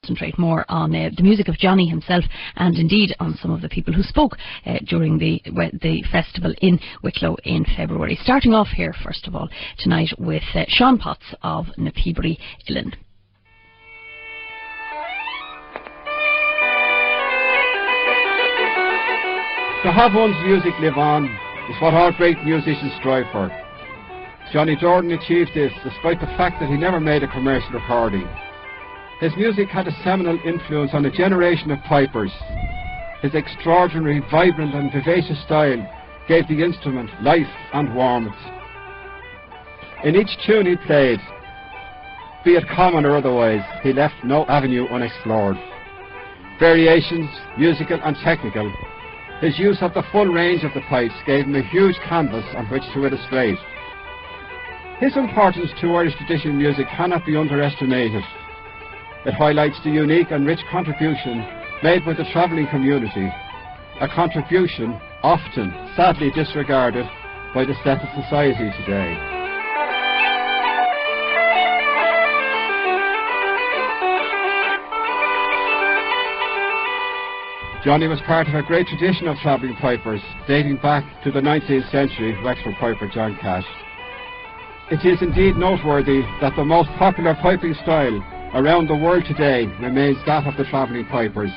concentrate more on the music of Johnny himself, and indeed on some of the people who spoke during the festival in Wicklow in February. Starting off here, first of all, tonight with Sean Potts of na Peabody Illan. To have one's music live on is what all great musicians strive for. Johnny Doran achieved this despite the fact that he never made a commercial recording. His music had a seminal influence on a generation of pipers. His extraordinary, vibrant and vivacious style gave the instrument life and warmth. In each tune he played, be it common or otherwise, he left no avenue unexplored. Variations, musical and technical, his use of the full range of the pipes gave him a huge canvas on which to illustrate. His importance to Irish traditional music cannot be underestimated. It highlights the unique and rich contribution made by the travelling community, a contribution often sadly disregarded by the settled society today. Johnny was part of a great tradition of travelling pipers dating back to the 19th century Wexford piper John Cash. It is indeed noteworthy that the most popular piping style around the world today remains that of the travelling pipers,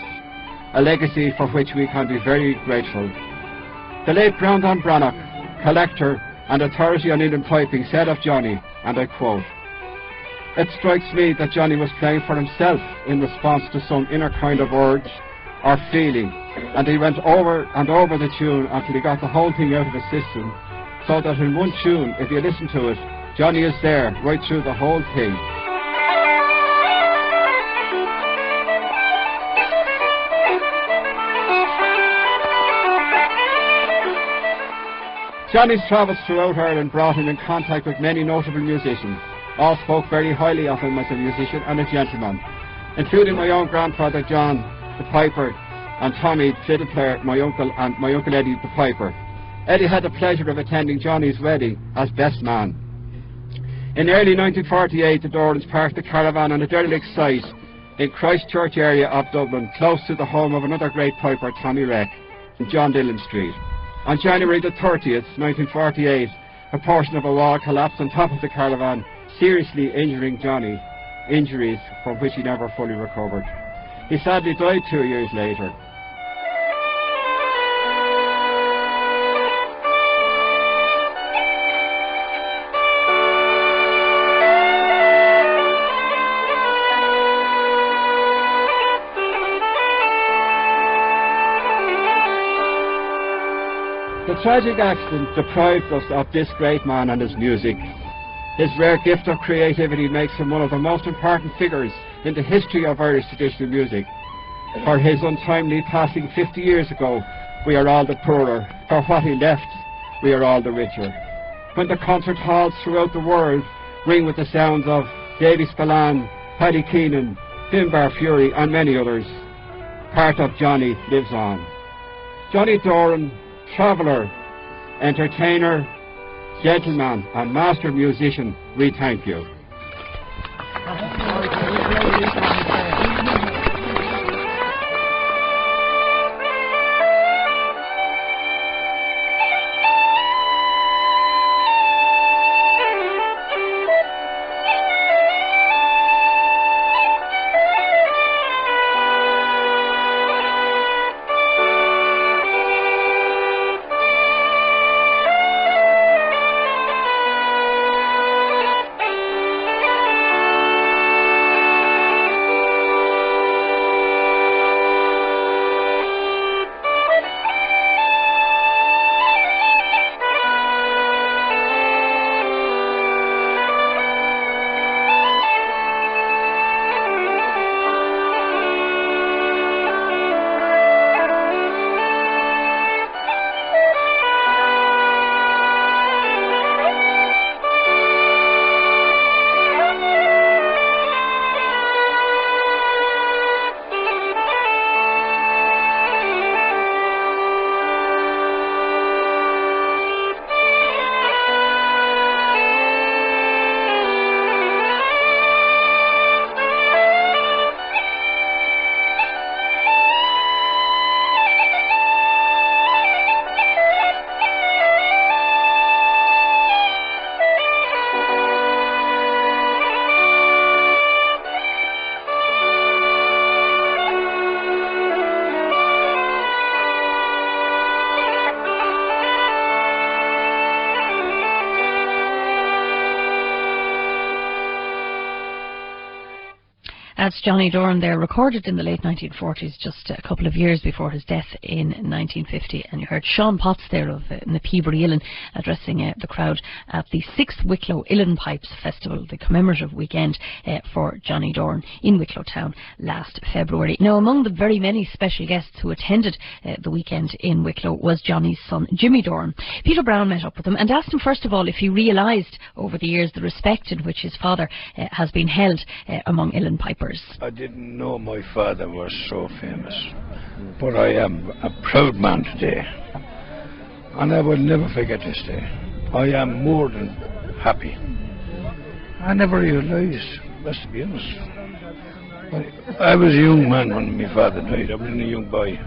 a legacy for which we can be very grateful. The late Brandon Brannock, collector and authority on Indian piping, said of Johnny, and I quote, "It strikes me that Johnny was playing for himself in response to some inner kind of urge or feeling, and he went over and over the tune until he got the whole thing out of his system, so that in one tune, if you listen to it, Johnny is there right through the whole thing." Johnny's travels throughout Ireland brought him in contact with many notable musicians. All spoke very highly of him as a musician and a gentleman, including my own grandfather John, the piper, and Tommy, the fiddle player, my uncle, and my Uncle Eddie, the piper. Eddie had the pleasure of attending Johnny's wedding as best man. In early 1948, the Dorans parked the caravan on a derelict site in Christchurch area of Dublin, close to the home of another great piper, Tommy Reck, in John Dillon Street. On January the 30th, 1948, a portion of a wall collapsed on top of the caravan, seriously injuring Johnny, injuries from which he never fully recovered. He sadly died 2 years later. The tragic accident deprived us of this great man and his music. His rare gift of creativity makes him one of the most important figures in the history of Irish traditional music. For his untimely passing 50 years ago, we are all the poorer. For what he left, we are all the richer. When the concert halls throughout the world ring with the sounds of Davy Spillane, Paddy Keenan, Finbar Fury and many others, part of Johnny lives on. Johnny Doran, traveller, entertainer, gentleman and master musician, we thank you. That's Johnny Doran there, recorded in the late 1940s, just a couple of years before his death in 1950. And you heard Sean Potts there of the Peabody Uilleann addressing the crowd at the 6th Wicklow Uilleann Pipes Festival, the commemorative weekend for Johnny Doran in Wicklow Town last February. Now, among the very many special guests who attended the weekend in Wicklow was Johnny's son, Jimmy Doran. Peter Brown met up with him and asked him, first of all, if he realised over the years the respect in which his father has been held among Uilleann pipers. I didn't know my father was so famous, but I am a proud man today, and I will never forget this day. I am more than happy. I never realised, best to be honest. I was a young man when my father died. I was a young boy,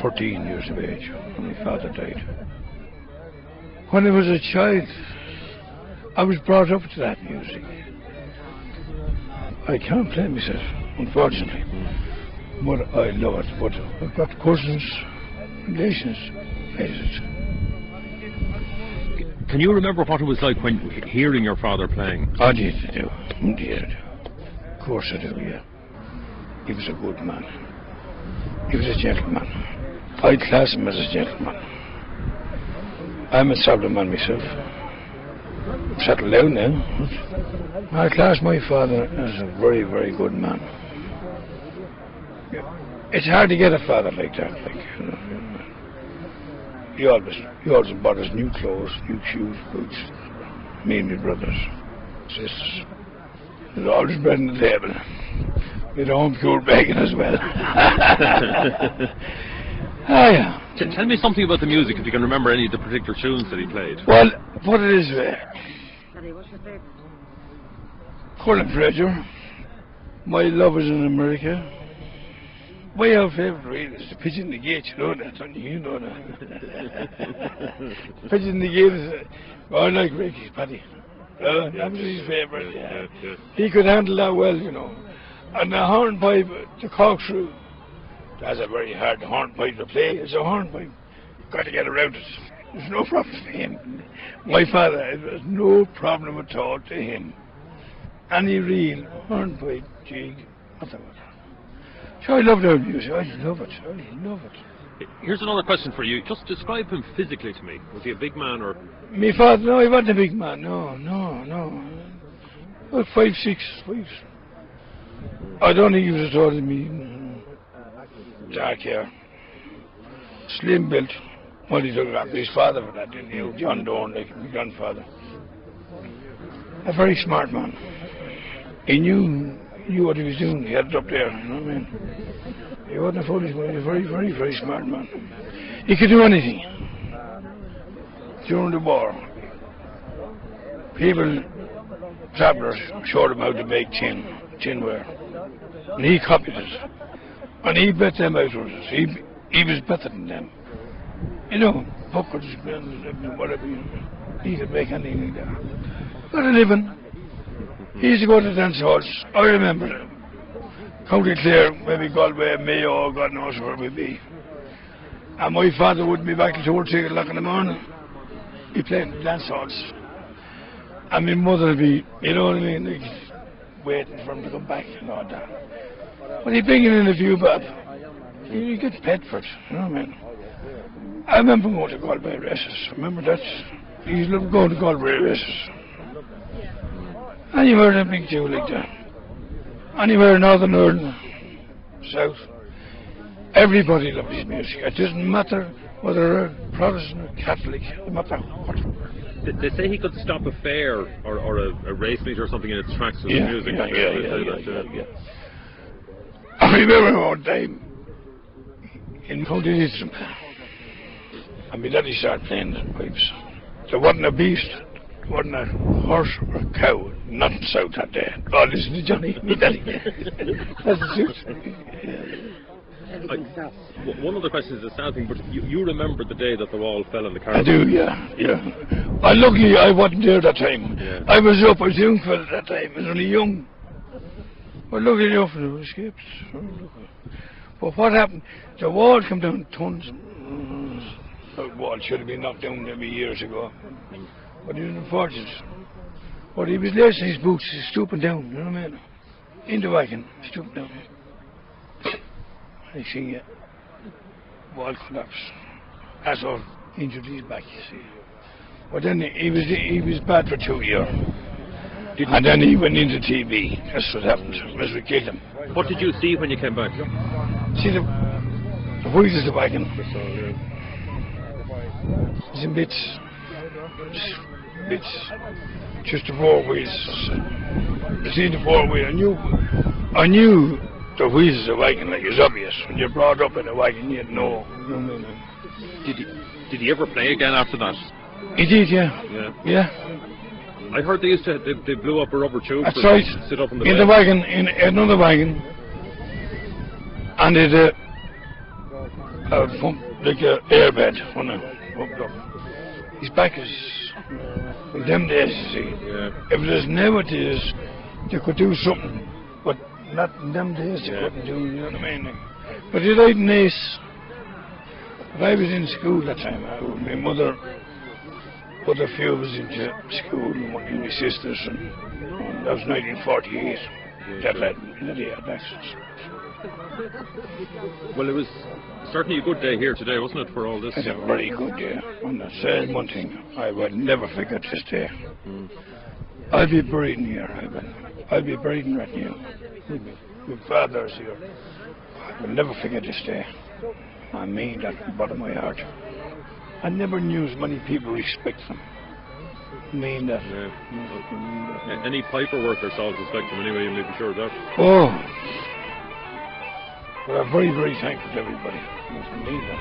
13 years of age when my father died. When I was a child, I was brought up to that music. I can't play myself, unfortunately, but I love it. But I've got cousins, relations, plays it. Can you remember what it was like when hearing your father playing? I did do. Indeed I do. Of course I do, yeah. He was a good man. He was a gentleman. I'd class him as a gentleman. I'm a solid man myself. I'm settled down now. I class my father as a very, very good man. It's hard to get a father like that, you know. He always bought us new clothes, new shoes, boots. Me and my brothers, sisters. There's always bread on the table. With home cured bacon as well. Ah, yeah. Tell me something about the music, if you can remember any of the particular tunes that he played. Well, put it this way. Colin Fraser. My love is in America. My old favourite really is the Pigeon in the Gate, you know that, don't you? You know that. Pigeon in the Gate is, I like Ricky's Paddy. That was his favourite, yeah. He could handle that well, you know. And the hornpipe, the corkscrew, that's a very hard hornpipe to play. It's a hornpipe. You've got to get around it. There's no problem for him. My father, it was no problem at all to him. Any real hornpipe, jig, whatever. So I love their music. I love it. I love it. Here's another question for you. Just describe him physically to me. Was he a big man or? My father, no, he wasn't a big man. No. About 5'6". I don't think he was taller than me. Dark hair. Slim built. Well, he took after his father for that, didn't he? John Doran, like my grandfather. A very smart man. He knew what he was doing. He had it up there, you know what I mean? He wasn't a foolish man. He was a very, very, very smart man. He could do anything. During the war, travellers showed him how to make tinware. And he copied it. And he bet them out of it. He was better than them. You know, buckets, whatever. He could make anything like that. Got a living. He used to go to dance halls. I remember County Clare, maybe Galway, Mayo, God knows where we'd be. And my father wouldn't be back till 2 o'clock in the morning. He'd play in the dance halls. And my mother would be, you know what I mean, like, waiting for him to come back and all that. But he'd bring in a few bob. He'd get paid for it, you know what I mean? I remember going to Galway races. Remember that? He used to love going to Galway races. Anywhere in a big deal like that. Anywhere in Northern Ireland, South. Everybody loved his music. It doesn't matter whether they're Protestant or Catholic, no matter what. They say he could stop a fair or a race meet or something in its tracks with his music. Yeah. I remember one time in County Leitrim, and my daddy started playing the pipes. There wasn't a beast, there wasn't a horse or a cow, nothing south that day. Oh, listen to Johnny, my daddy. That's the truth. One of the questions is a sad thing, but you remember the day that the wall fell in the car? I do, yeah. Luckily, I wasn't there that time. Yeah. I was a young fella at that time. I was only young. But luckily enough, it escaped. But what happened? The wall came down tons. The wall should have been knocked down maybe years ago. But he was unfortunate. But he was lacing his boots, he's stooping down, you know what I mean? in the wagon, stooped down. I see a wall collapse. As of injured his back, you see. But then he was bad for 2 years. And then he went into TB. That's what happened, as we killed him. What did you see when you came back? See the wheels of the wagon. It's in bits. Just the four wheels. You see the four wheels. I knew the wheels of the wagon, like it's obvious. When you're brought up in a wagon, you know. You know what I mean? Did he ever play again after that? He did, yeah. Yeah. I heard they blew up a rubber tube. That's right. Sit up in the wagon, in another wagon, and it like an airbed when it pumped up. His back is in them days, you see. Yeah. If there's nowadays, they could do something, but not in them days. They couldn't do. You know what I mean? But he died in Ace. If I was in school that time, my mother. But a few was into school and one of my sisters, and that was 1948. That led me to the accidents. Well, it was certainly a good day here today, wasn't it, for all this? It's a very good day. And I said one thing, I will never forget this day. I'll be buried here, I'll be buried right here. My father's here. I will never forget this day. I mean that from the bottom of my heart. I never knew as many people respect them. I mean that. Yeah. Any piper worth their salt respect them anyway, you may be sure of that. Oh. But I'm very, very thankful to everybody. I mean that.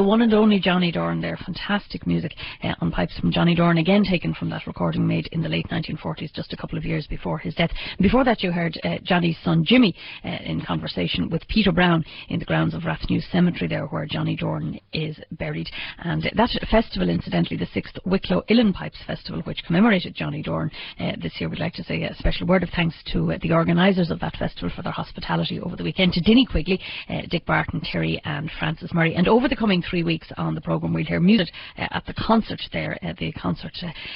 the one and only Johnny Doran there. Fantastic music on pipes from Johnny Doran, again taken from that recording made in the late 1940s, just a couple of years before his death. Before that you heard Johnny's son Jimmy in conversation with Peter Brown in the grounds of Rathnews Cemetery there, where Johnny Doran is buried. And that festival, incidentally, the 6th Wicklow Uilleann Pipes Festival, which commemorated Johnny Doran this year, we'd like to say a special word of thanks to the organisers of that festival for their hospitality over the weekend, to Dinny Quigley, Dick Barton, Terry and Francis Murray. And over the coming 3 weeks on the programme we'll hear music at the concert there, the concert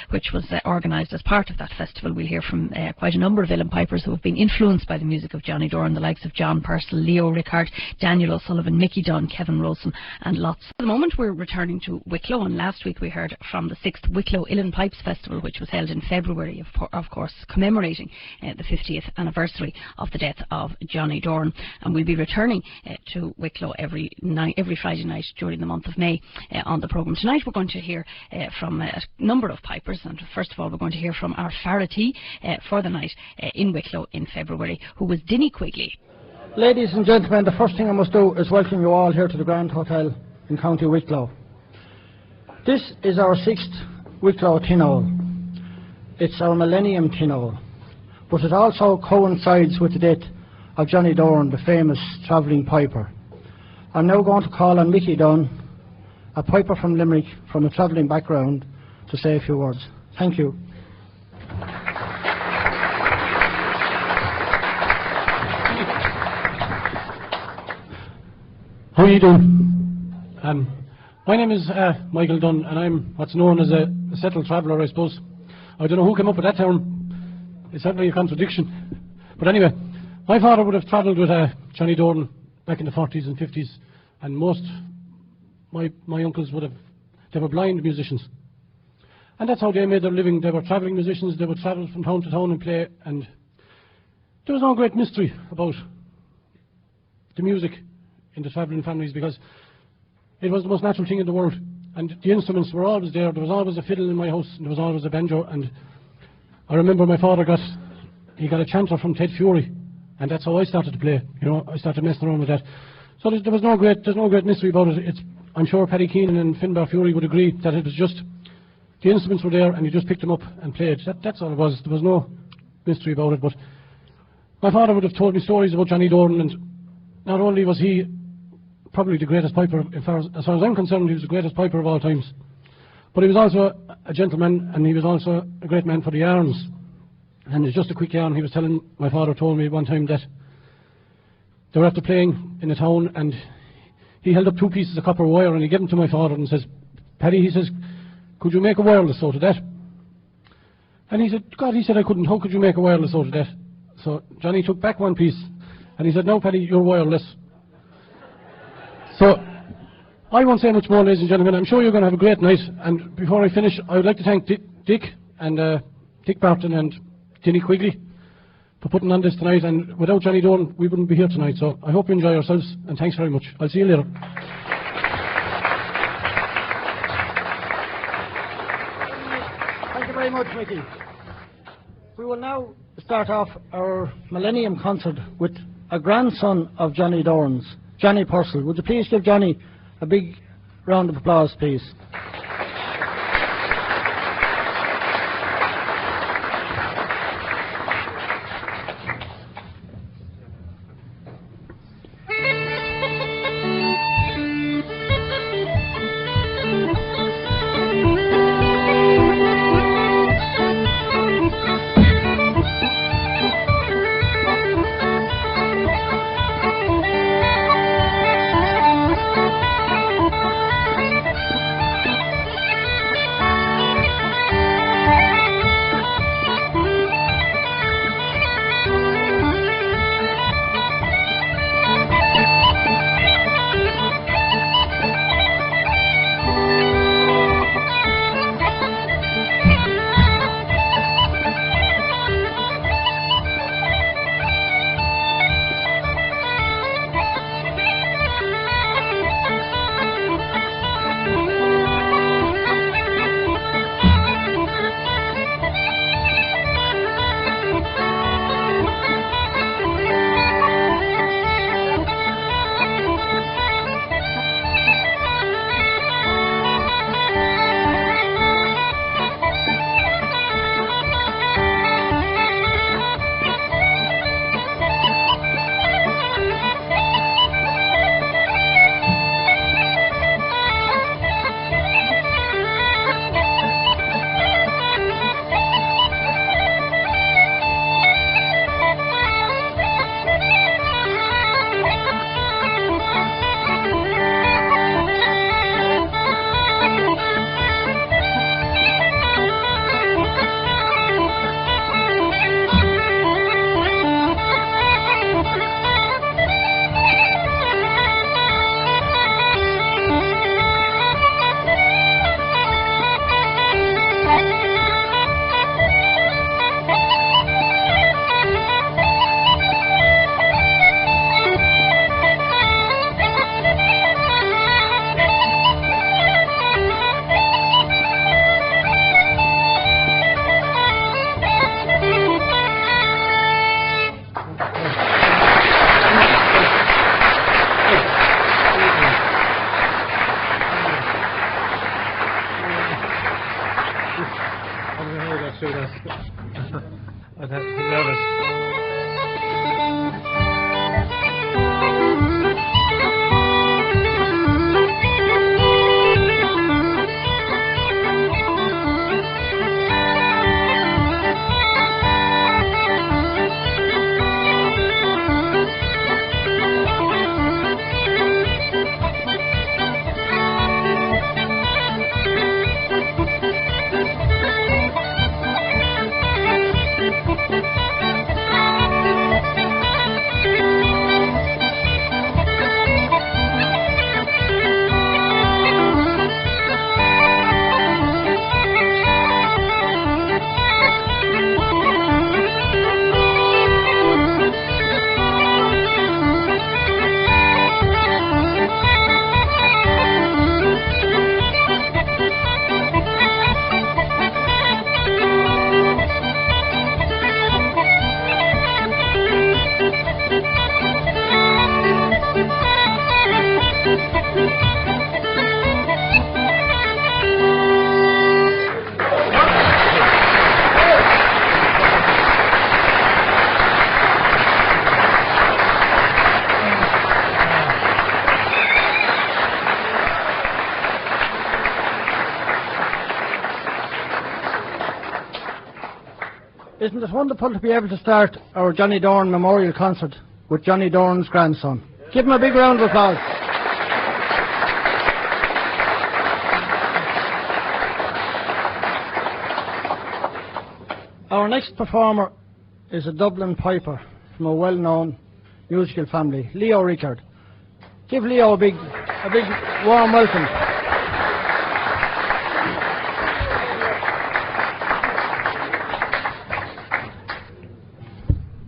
which was organised as part of that festival. We'll hear from quite a number of Uilleann pipers who have been influenced by the music of Johnny Doran, the likes of John Purcell, Leo Rickard, Daniel O'Sullivan, Mickey Dunn, Kevin Rolson and lots. At the moment we're returning to Wicklow, and last week we heard from the 6th Wicklow Uilleann Pipes Festival, which was held in February, of course commemorating the 50th anniversary of the death of Johnny Doran. And we'll be returning to Wicklow every Friday night during the month of May on the programme. Tonight we're going to hear from a number of pipers, and first of all we're going to hear from our Faratee for the night in Wicklow in February, who was Dinny Quigley. Ladies and gentlemen, the first thing I must do is welcome you all here to the Grand Hotel in County Wicklow. This is our 6th Wicklow Tin-Owl. It's our Millennium Tin-Owl, but it also coincides with the death of Johnny Doran, the famous travelling piper. I'm now going to call on Mickey Dunn, a piper from Limerick from a travelling background, to say a few words. Thank you. How are you doing? My name is Michael Dunn, and I'm what's known as a settled traveller, I suppose. I don't know who came up with that term. It's certainly a contradiction. But anyway, my father would have travelled with Johnny Doran back in the 40s and 50s, and most my uncles they were blind musicians. And that's how they made their living. They were travelling musicians. They would travel from town to town and play, and there was no great mystery about the music in the travelling families, because it was the most natural thing in the world, and the instruments were always there. There was always a fiddle in my house, and there was always a banjo. And I remember my father got a chanter from Ted Fury, and that's how I started to play. You know, I started messing around with that. So there's no great mystery about it. I'm sure Paddy Keenan and Finbar Fury would agree that it was just the instruments were there, and you just picked them up and played. That's all it was. There was no mystery about it. But my father would have told me stories about Johnny Doran, and not only was he probably the greatest piper, as far as I'm concerned, he was the greatest piper of all times, but he was also a gentleman, and he was also a great man for the yarns. And it's just a quick yarn. My father told me one time that they were after playing in a town, and he held up 2 pieces of copper wire, and he gave them to my father and says, "Paddy," he says, "could you make a wireless out of that?" And he said, "God," he said, "I couldn't. How could you make a wireless out of that?" So Johnny took back 1 piece, and he said, "No, Paddy, you're wireless." So I won't say much more, ladies and gentlemen. I'm sure you're going to have a great night. And before I finish, I would like to thank Dick and Dick Barton and Dinny Quigley for putting on this tonight. And without Johnny Doran, we wouldn't be here tonight. So I hope you enjoy yourselves, and thanks very much. I'll see you later. Thank you very much, Mickey. We will now start off our Millennium Concert with a grandson of Johnny Doran's, Johnny Purcell. Would you please give Johnny a big round of applause, please? do that. I'm nervous. Isn't it wonderful to be able to start our Johnny Doran Memorial Concert with Johnny Doran's grandson? Give him a big round of applause. Our next performer is a Dublin piper from a well-known musical family, Leo Rickard. Give Leo a big warm welcome.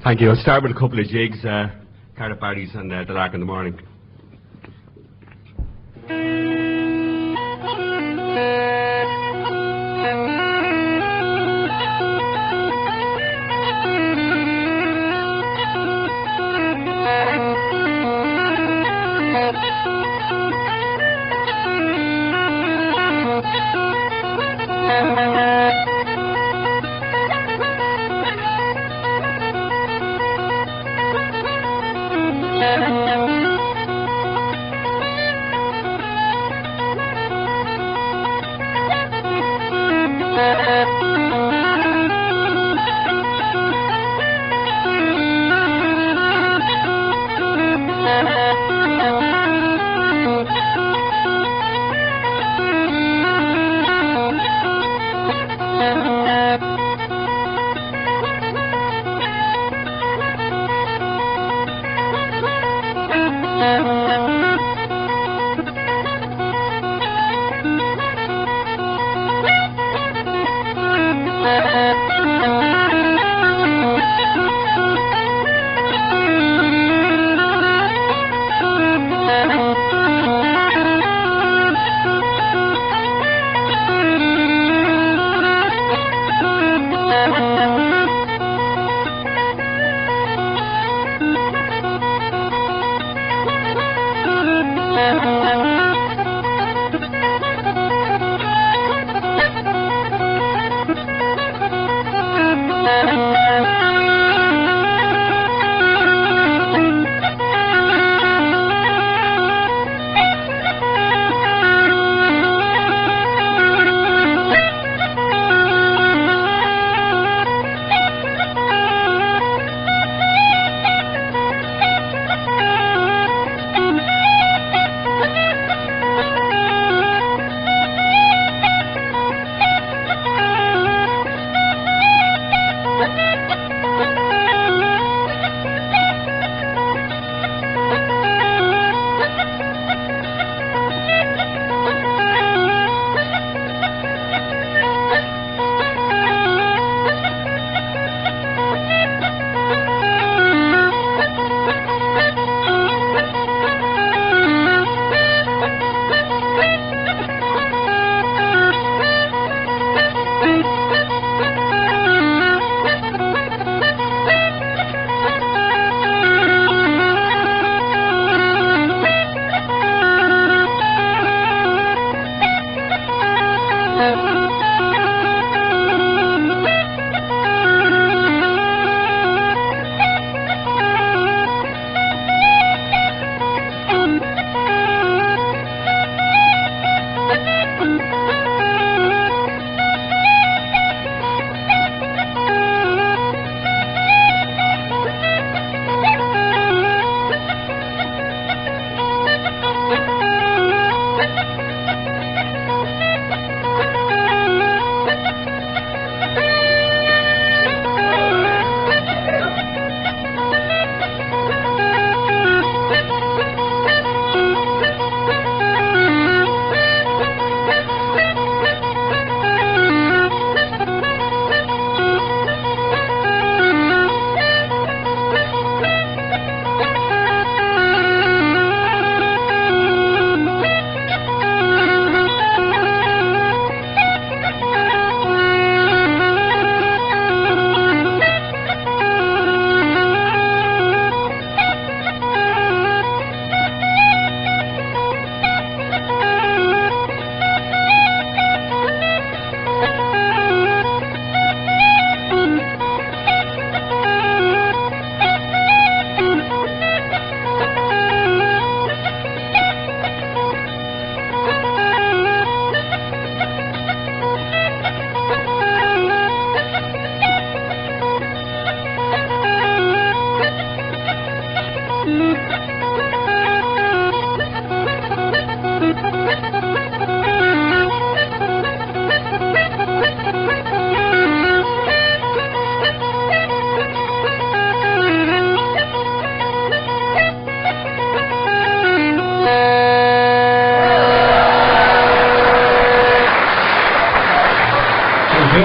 Thank you. I'll start with a couple of jigs, Cardiff Barry's and The Lark in the Morning. I'll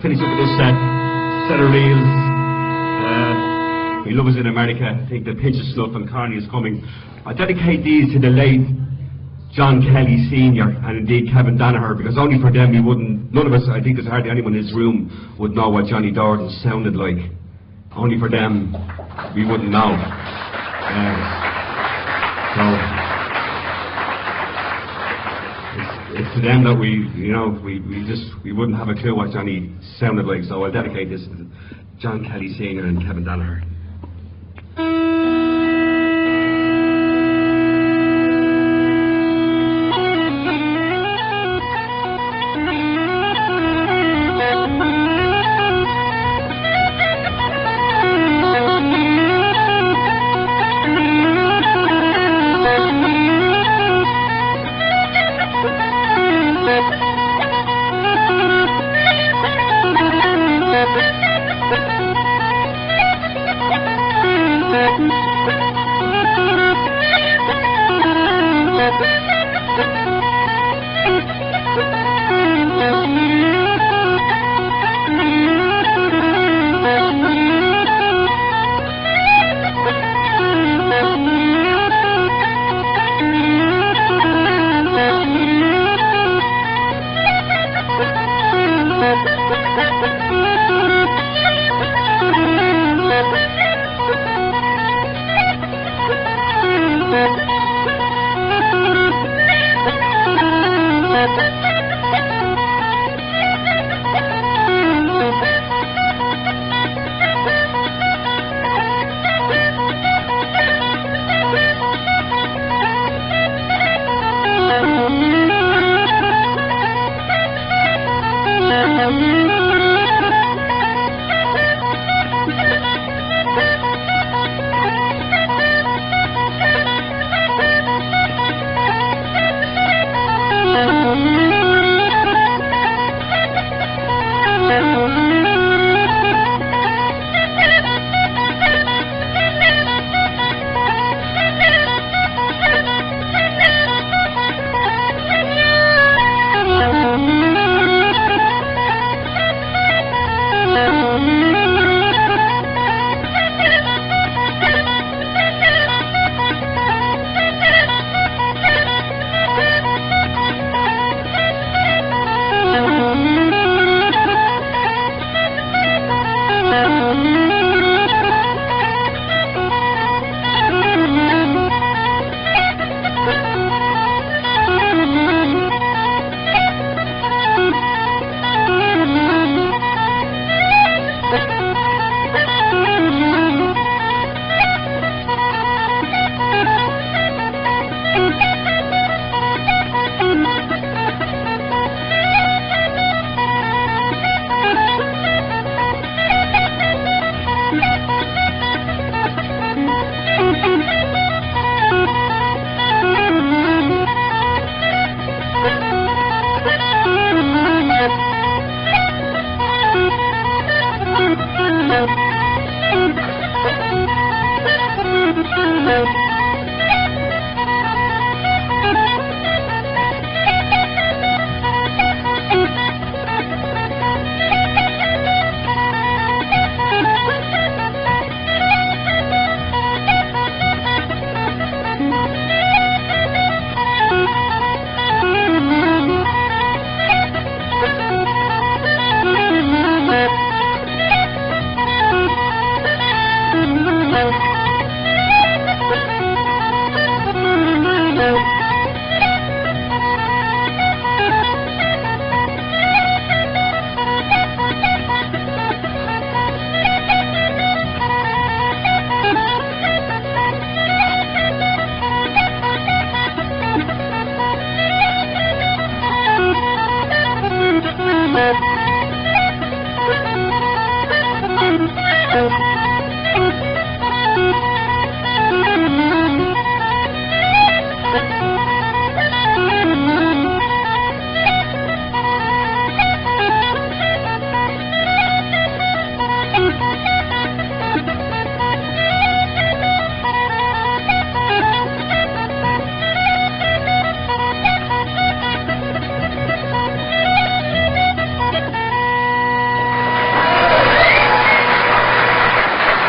finish up with this set of reels. We love us in America. I think the pinch of snuff and Carney is coming. I dedicate these to the late John Kelly Sr. and indeed Kevin Danaher, because only for them we wouldn't, none of us, I think there's hardly anyone in this room would know what Johnny Doran sounded like. Only for them we wouldn't know. So it's to them that we wouldn't have a clue what Johnny sounded like. So I'll dedicate this to John Kelly Sr. and Kevin Danaher.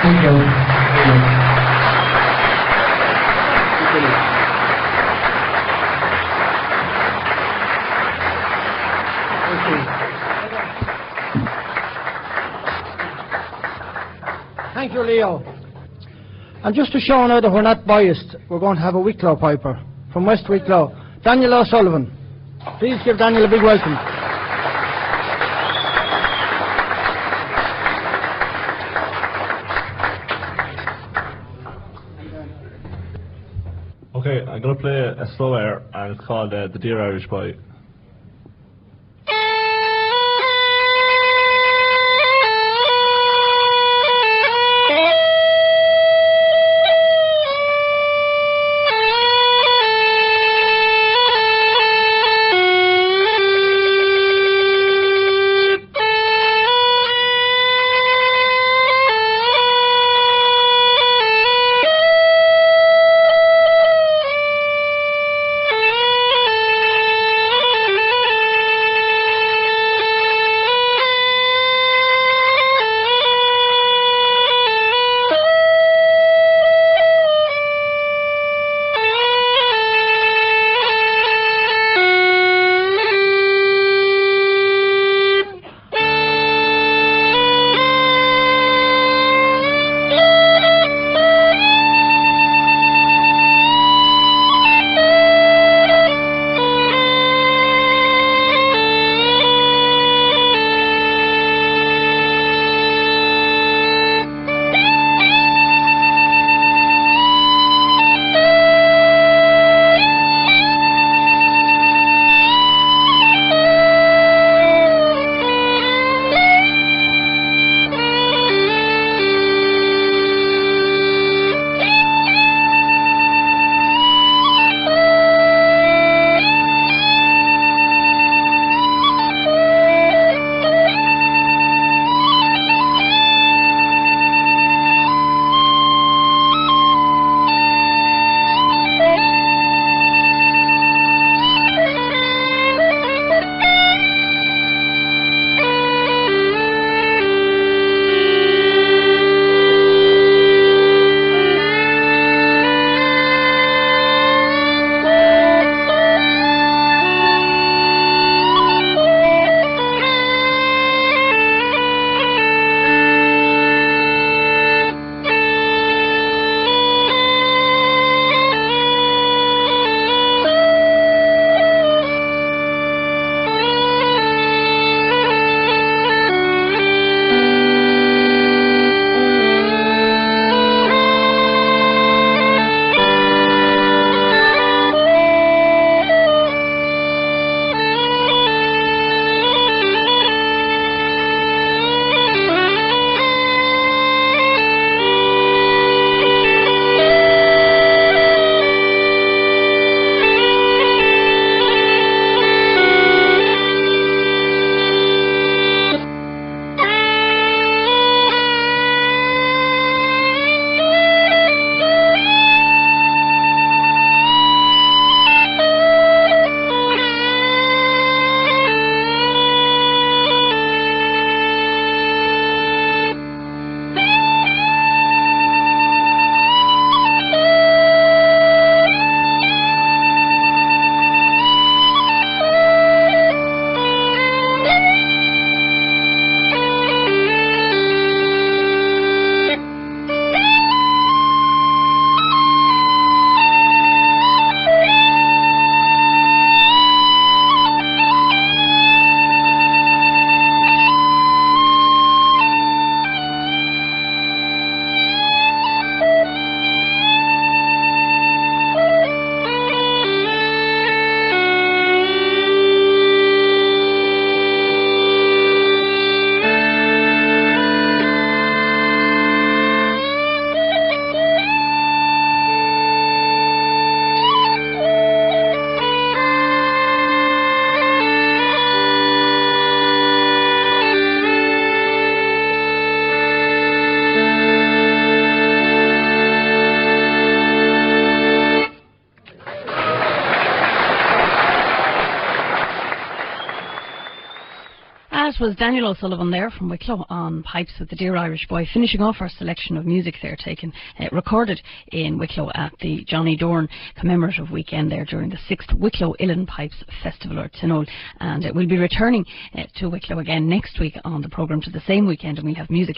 Thank you. Thank you, Leo. And just to show now that we're not biased, we're going to have a Wicklow piper from West Wicklow, Daniel O'Sullivan. Please give Daniel a big welcome. Okay, I'm going to play a slow air, and it's called The Dear Irish Boy. was Daniel O'Sullivan there from Wicklow on pipes with the Dear Irish Boy, finishing off our selection of music there taken, recorded in Wicklow at the Johnny Doran commemorative weekend there during the 6th Wicklow Uilleann Pipes Festival or Tinole. And we'll be returning to Wicklow again next week on the programme to the same weekend, and we'll have music,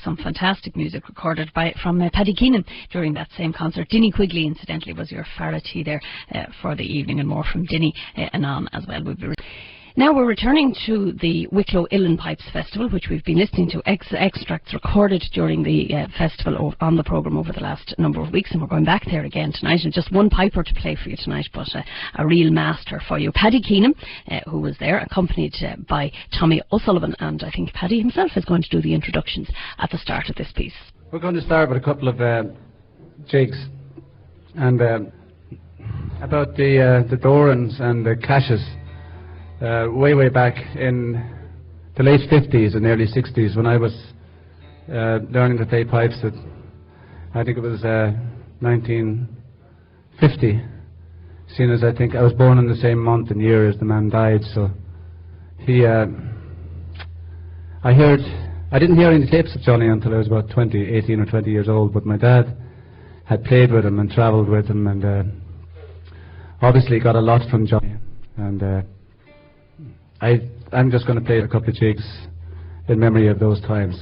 some fantastic music recorded from Paddy Keenan during that same concert. Dinny Quigley, incidentally, was your Farity there for the evening, and more from Dinny anon as well. Now we're returning to the Wicklow Uilleann Pipes Festival, which we've been listening to extracts recorded during the festival on the programme over the last number of weeks, and we're going back there again tonight. And just one piper to play for you tonight, but a real master for you. Paddy Keenan, who was there, accompanied by Tommy O'Sullivan, and I think Paddy himself is going to do the introductions at the start of this piece. We're going to start with a couple of jigs, and about the Dorans and the Cashes. Way back in the late 50s and early 60s, when I was learning to play pipes, I think it was 1950, seeing as I think I was born in the same month and year as the man died. So I didn't hear any tapes of Johnny until I was about 18 or 20 years old, but my dad had played with him and travelled with him, and obviously got a lot from Johnny. And I'm just going to play a couple of jigs in memory of those times.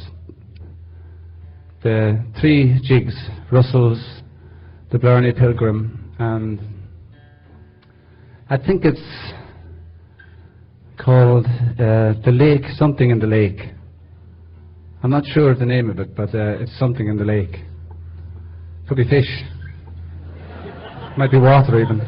The 3 jigs, Russell's, the Blarney Pilgrim, and I think it's called the Lake, something in the Lake. I'm not sure of the name of it, but it's something in the lake. Could be fish. Might be water even.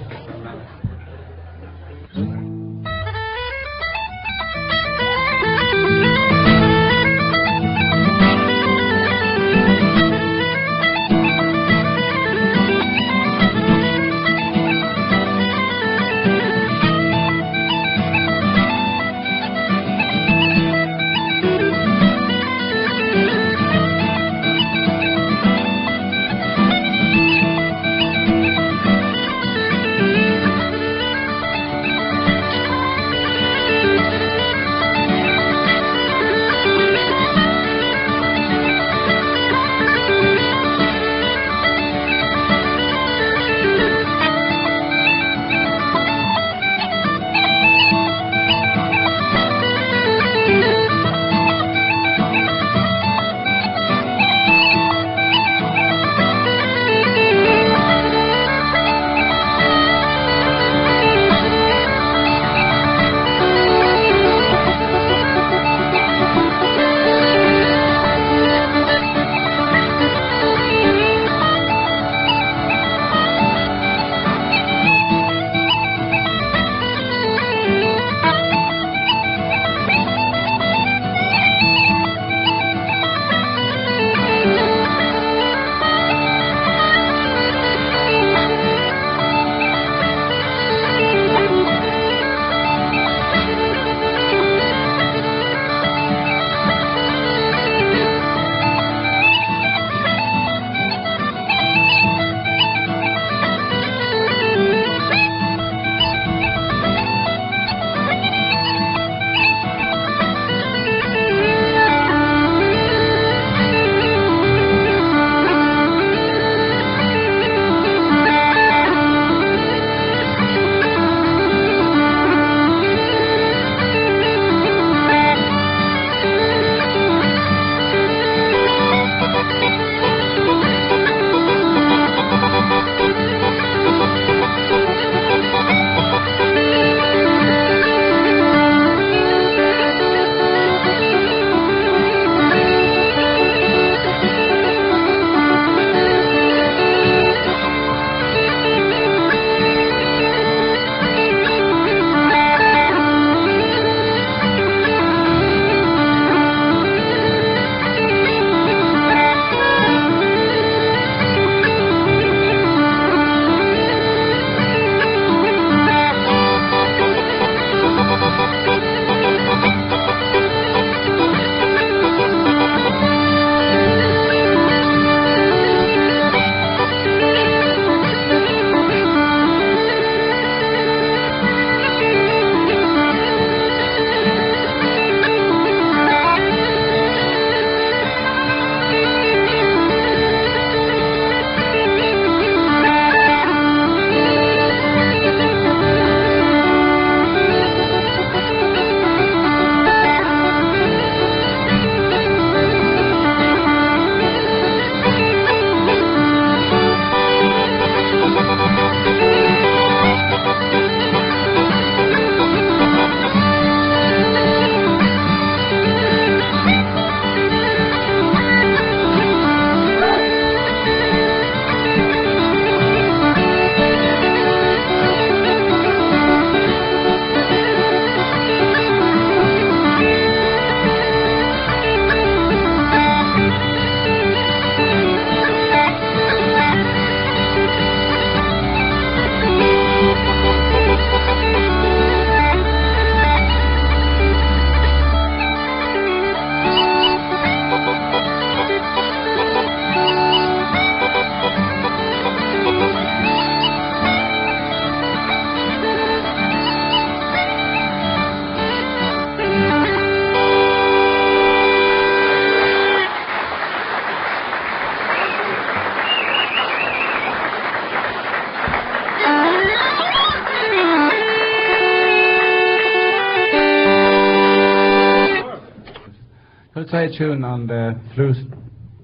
to try a tune on the flute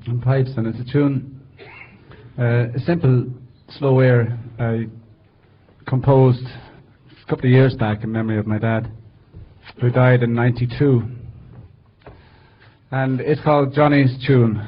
and pipes, and it's a tune, a simple slow air I composed a couple of years back in memory of my dad, who died in '92, and it's called Johnny's Tune.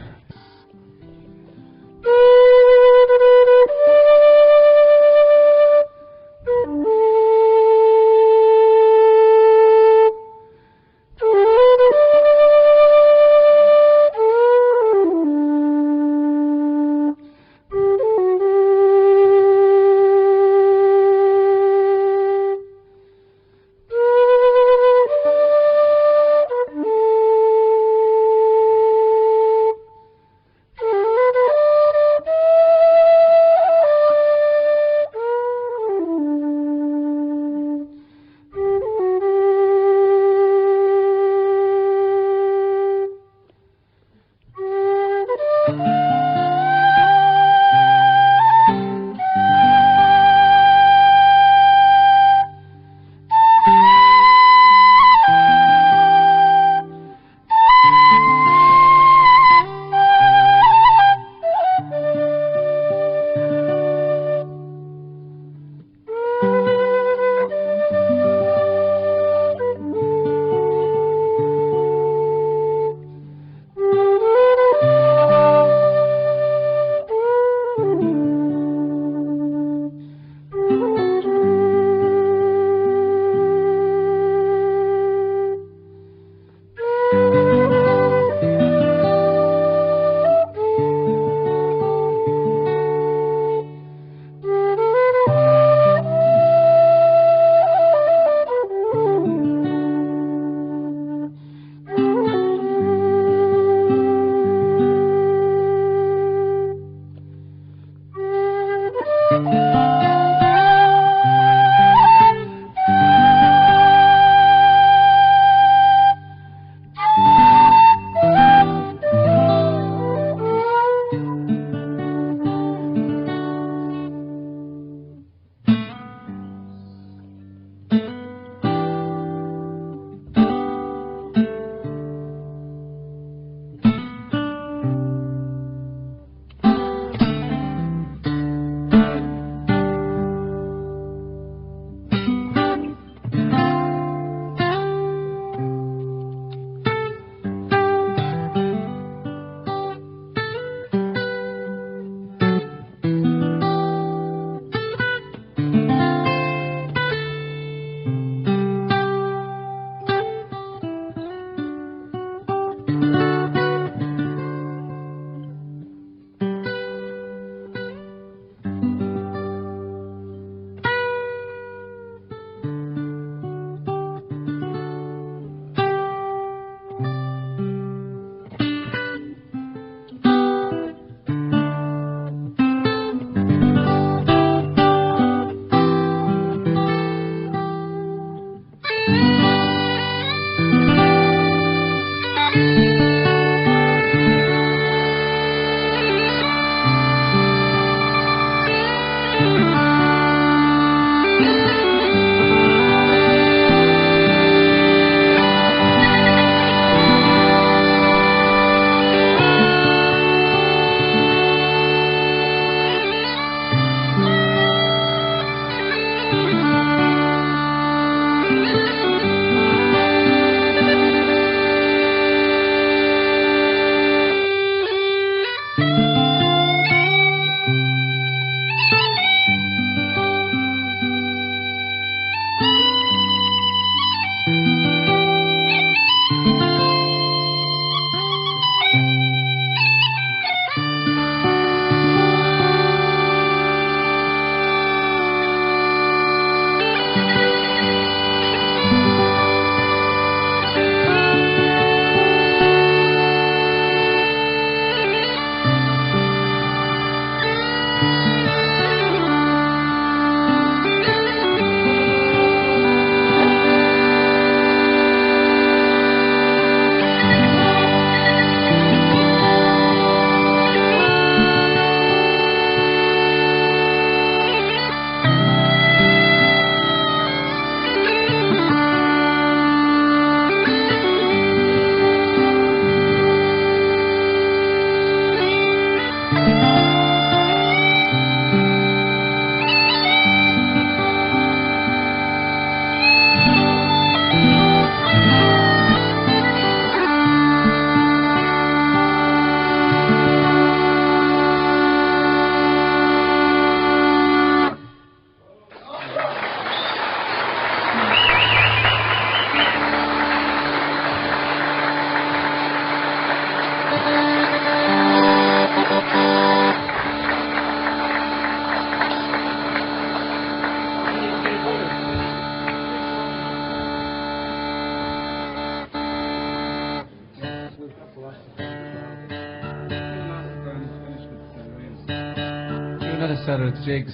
Another set of jigs.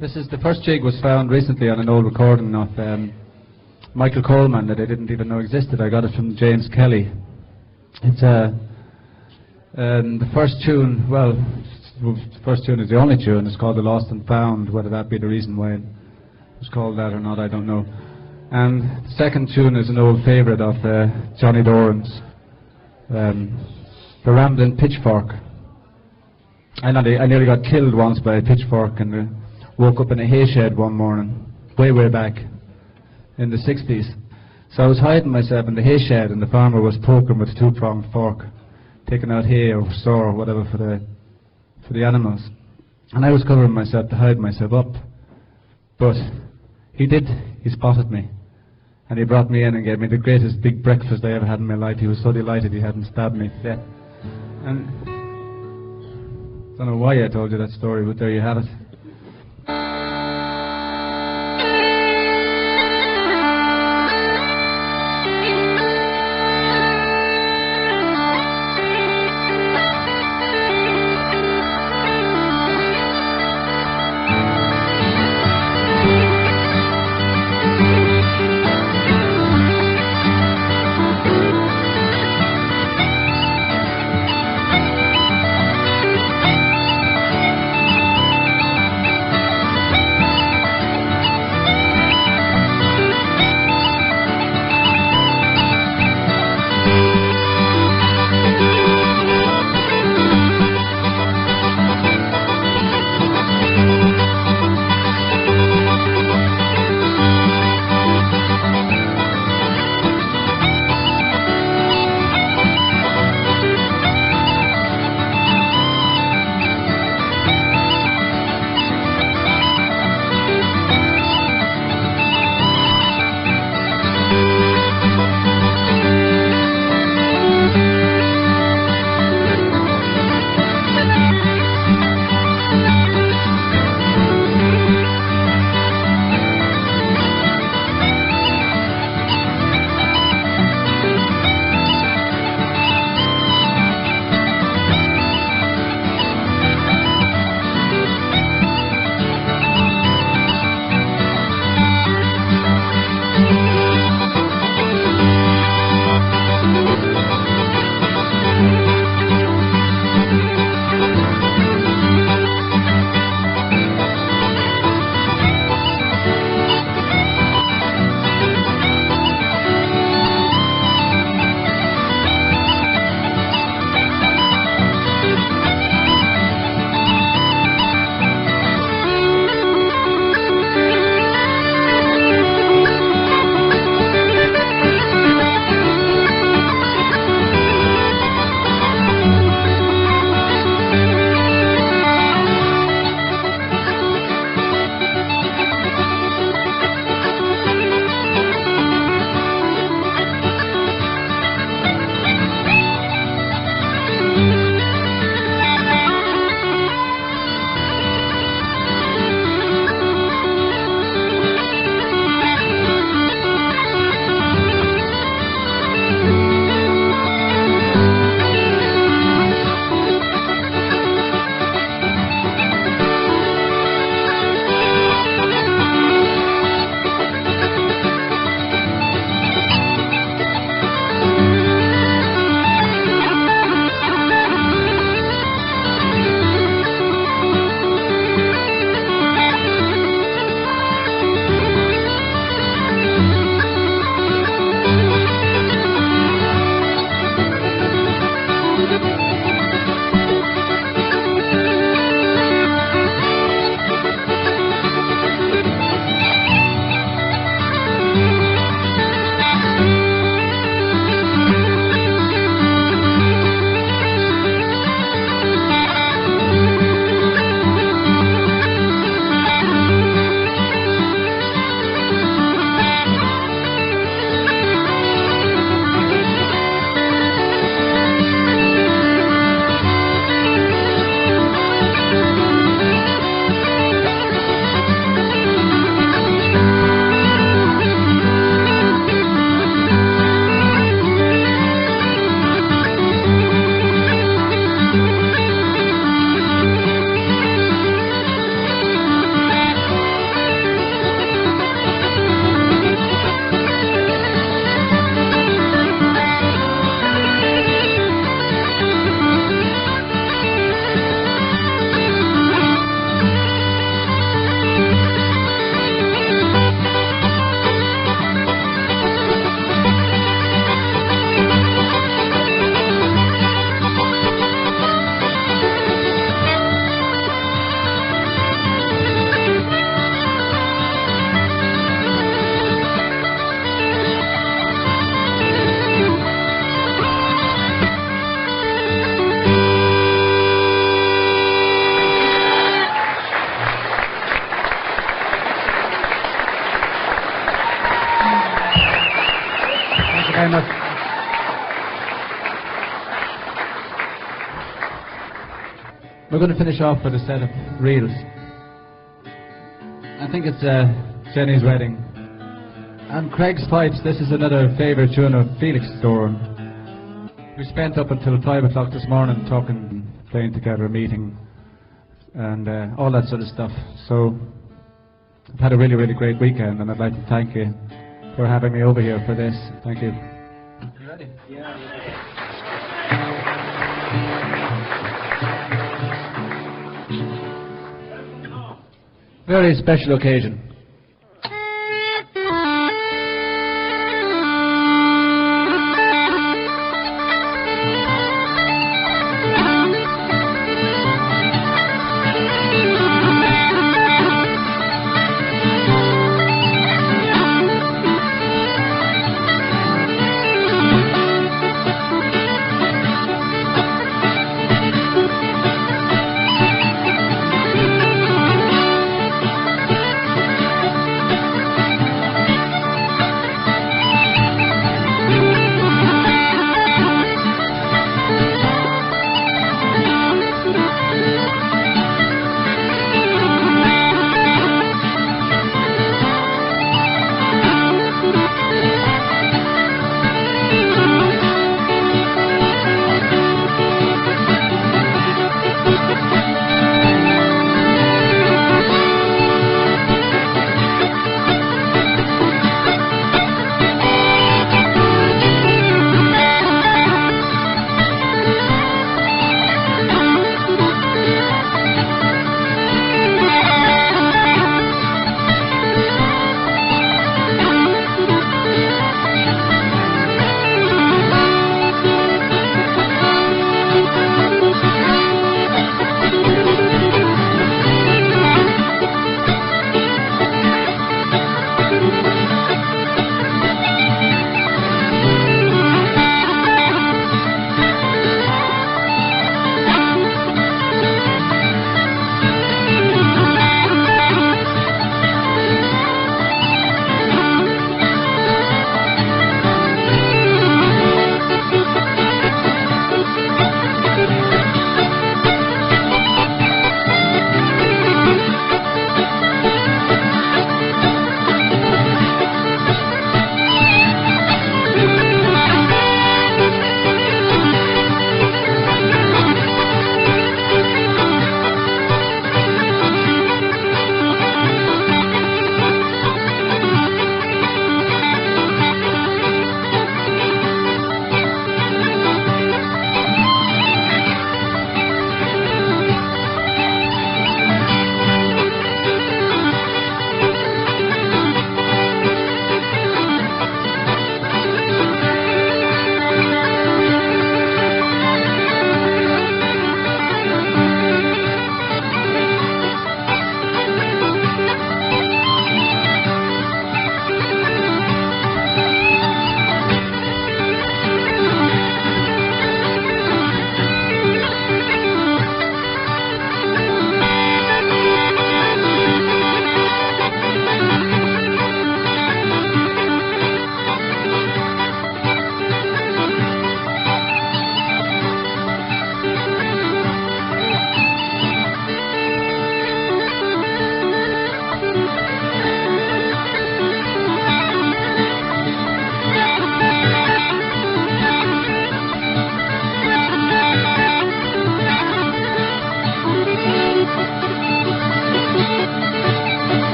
This is the first jig was found recently on an old recording of Michael Coleman that I didn't even know existed. I got it from James Kelly. It's the first tune. Well, the first tune is the only tune. It's called "The Lost and Found." Whether that be the reason why it was called that or not, I don't know. And the second tune is an old favourite of Johnny Doran's, "The Rambling Pitchfork." I nearly got killed once by a pitchfork and woke up in a hay shed one morning, way back in the 60s. So I was hiding myself in the hay shed and the farmer was poking with a two-pronged fork, taking out hay or straw or whatever for the animals. And I was covering myself to hide myself up. But he spotted me. And he brought me in and gave me the greatest big breakfast I ever had in my life. He was so delighted he hadn't stabbed me to death. And I don't know why I told you that story, but there you have it. We're going to finish off with a set of reels. I think it's Jenny's Wedding. And Craig's Pipes, this is another favourite tune of Felix Doran. We spent up until 5 o'clock this morning talking, playing together, meeting, and all that sort of stuff. So I've had a really, really great weekend, and I'd like to thank you for having me over here for this. Thank you. You ready? Yeah. Very special occasion.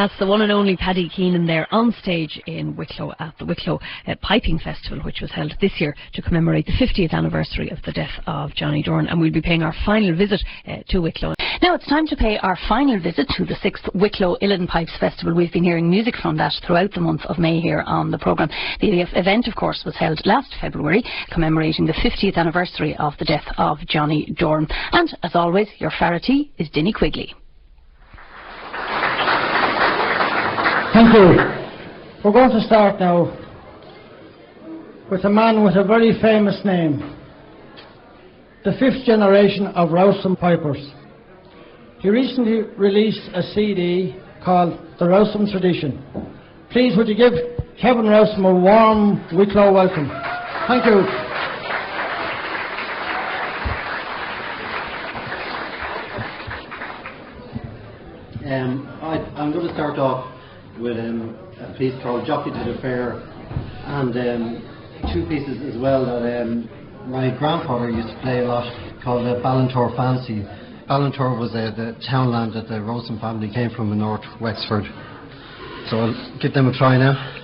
That's the one and only Paddy Keenan there on stage in Wicklow at the Wicklow Piping Festival, which was held this year to commemorate the 50th anniversary of the death of Johnny Doran, and we'll be paying our final visit to Wicklow. Now it's time to pay our final visit to the 6th Wicklow Uilleann Pipes Festival. We've been hearing music from that throughout the month of May here on the programme. The event, of course, was held last February, commemorating the 50th anniversary of the death of Johnny Doran. And, as always, your Farratee is Dinny Quigley. Thank you. We're going to start now with a man with a very famous name, the 5th generation of Rowsome Pipers. He recently released a CD called The Rowsome Tradition. Please would you give Kevin Rowsome a warm Wicklow welcome. Thank you. I'm going to start off with a piece called Jockey to the Fair, and two pieces as well that my grandfather used to play a lot, called Ballantor Fancy. Ballantor was the townland that the Rowsome family came from in North Wexford. So I'll give them a try now.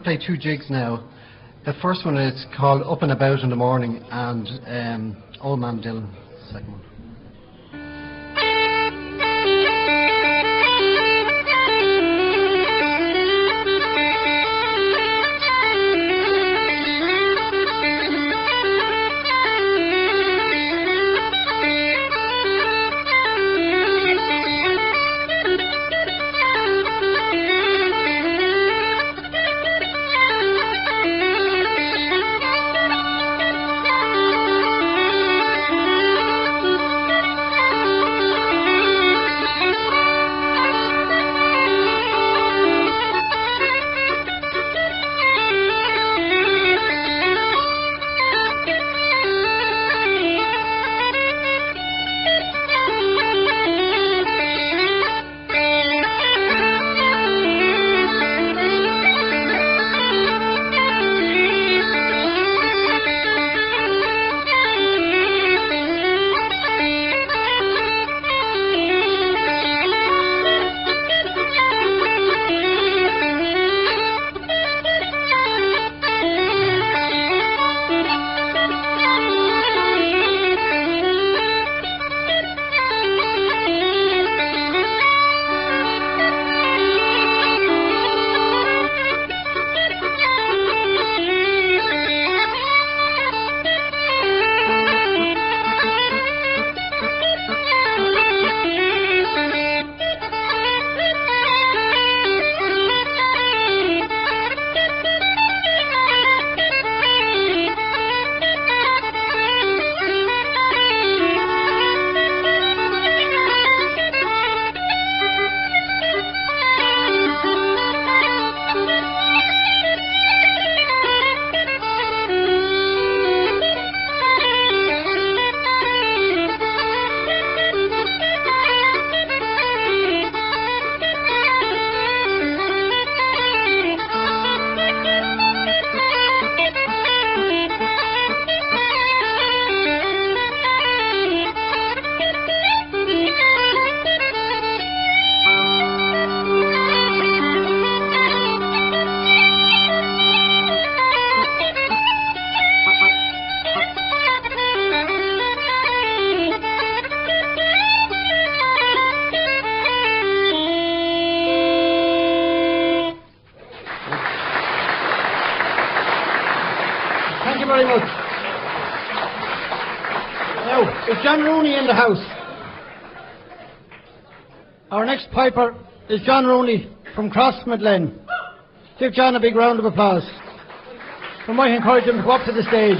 play two jigs now. The first one is called Up and About in the Morning, and Old Man Dylan, second one. Very much. Now, is John Rooney in the house? Our next piper is John Rooney from Crossmidlen. Give John a big round of applause. We might encourage him to go up to the stage.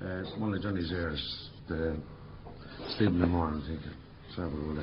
It's one of Johnny's airs, the Sleep in the Morning, I think. So we'll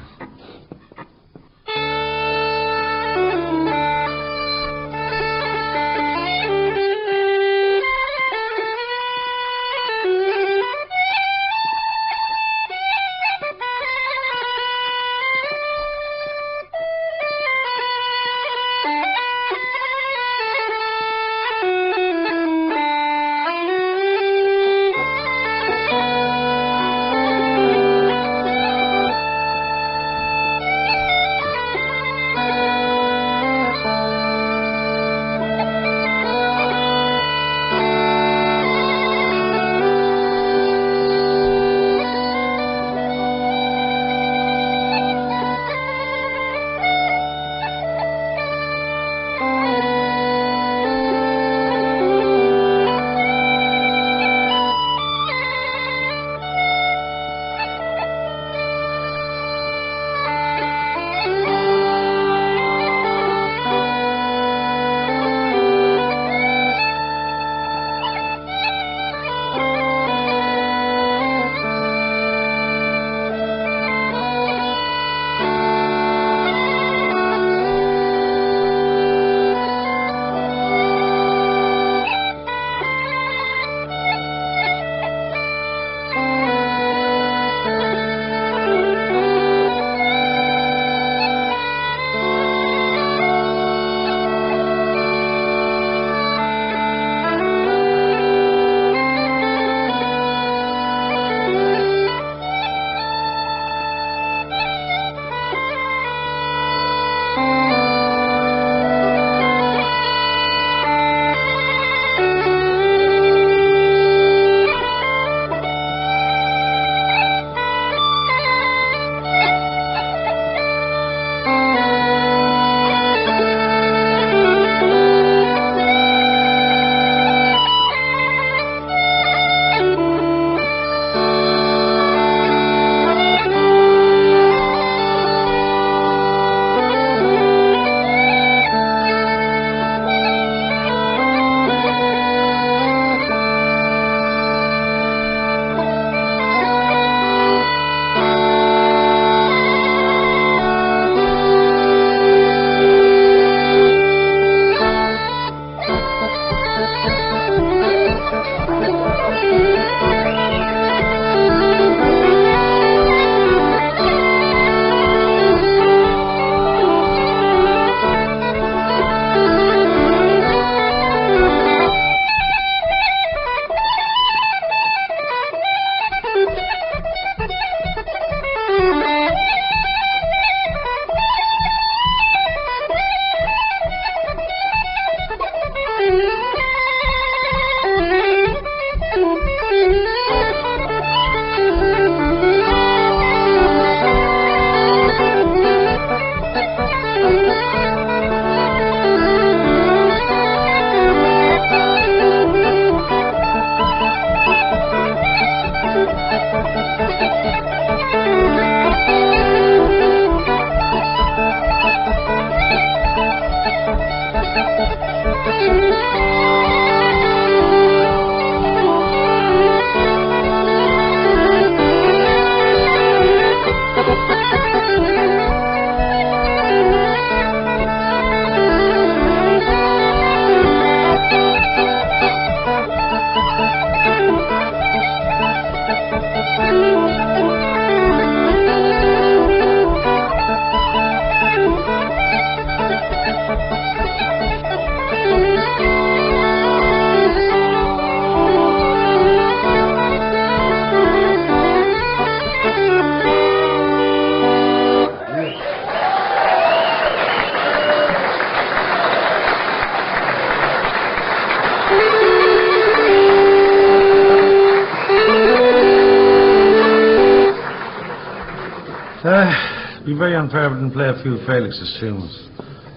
be very unfair and play a few of Felix's tunes.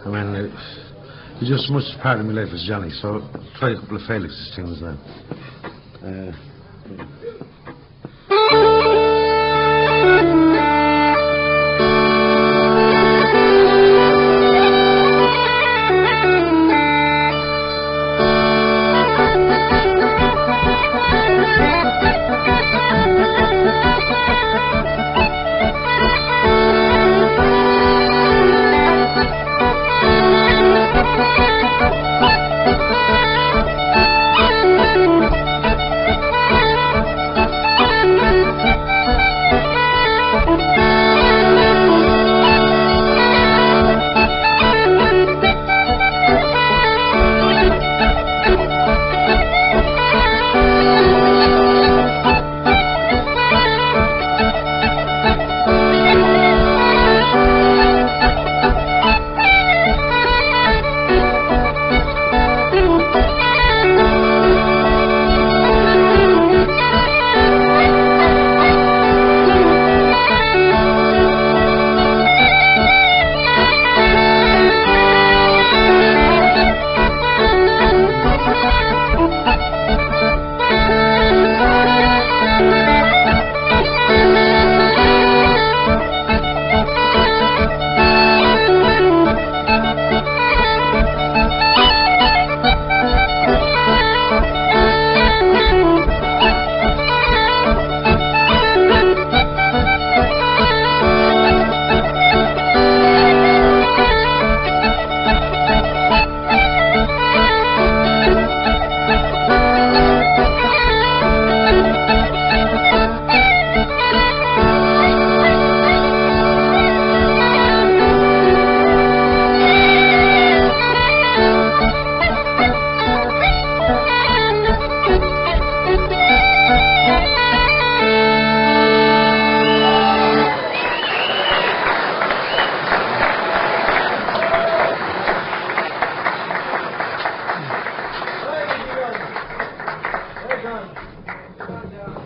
I mean, he's just as much part of my life as Johnny, so try a couple of Felix's tunes now.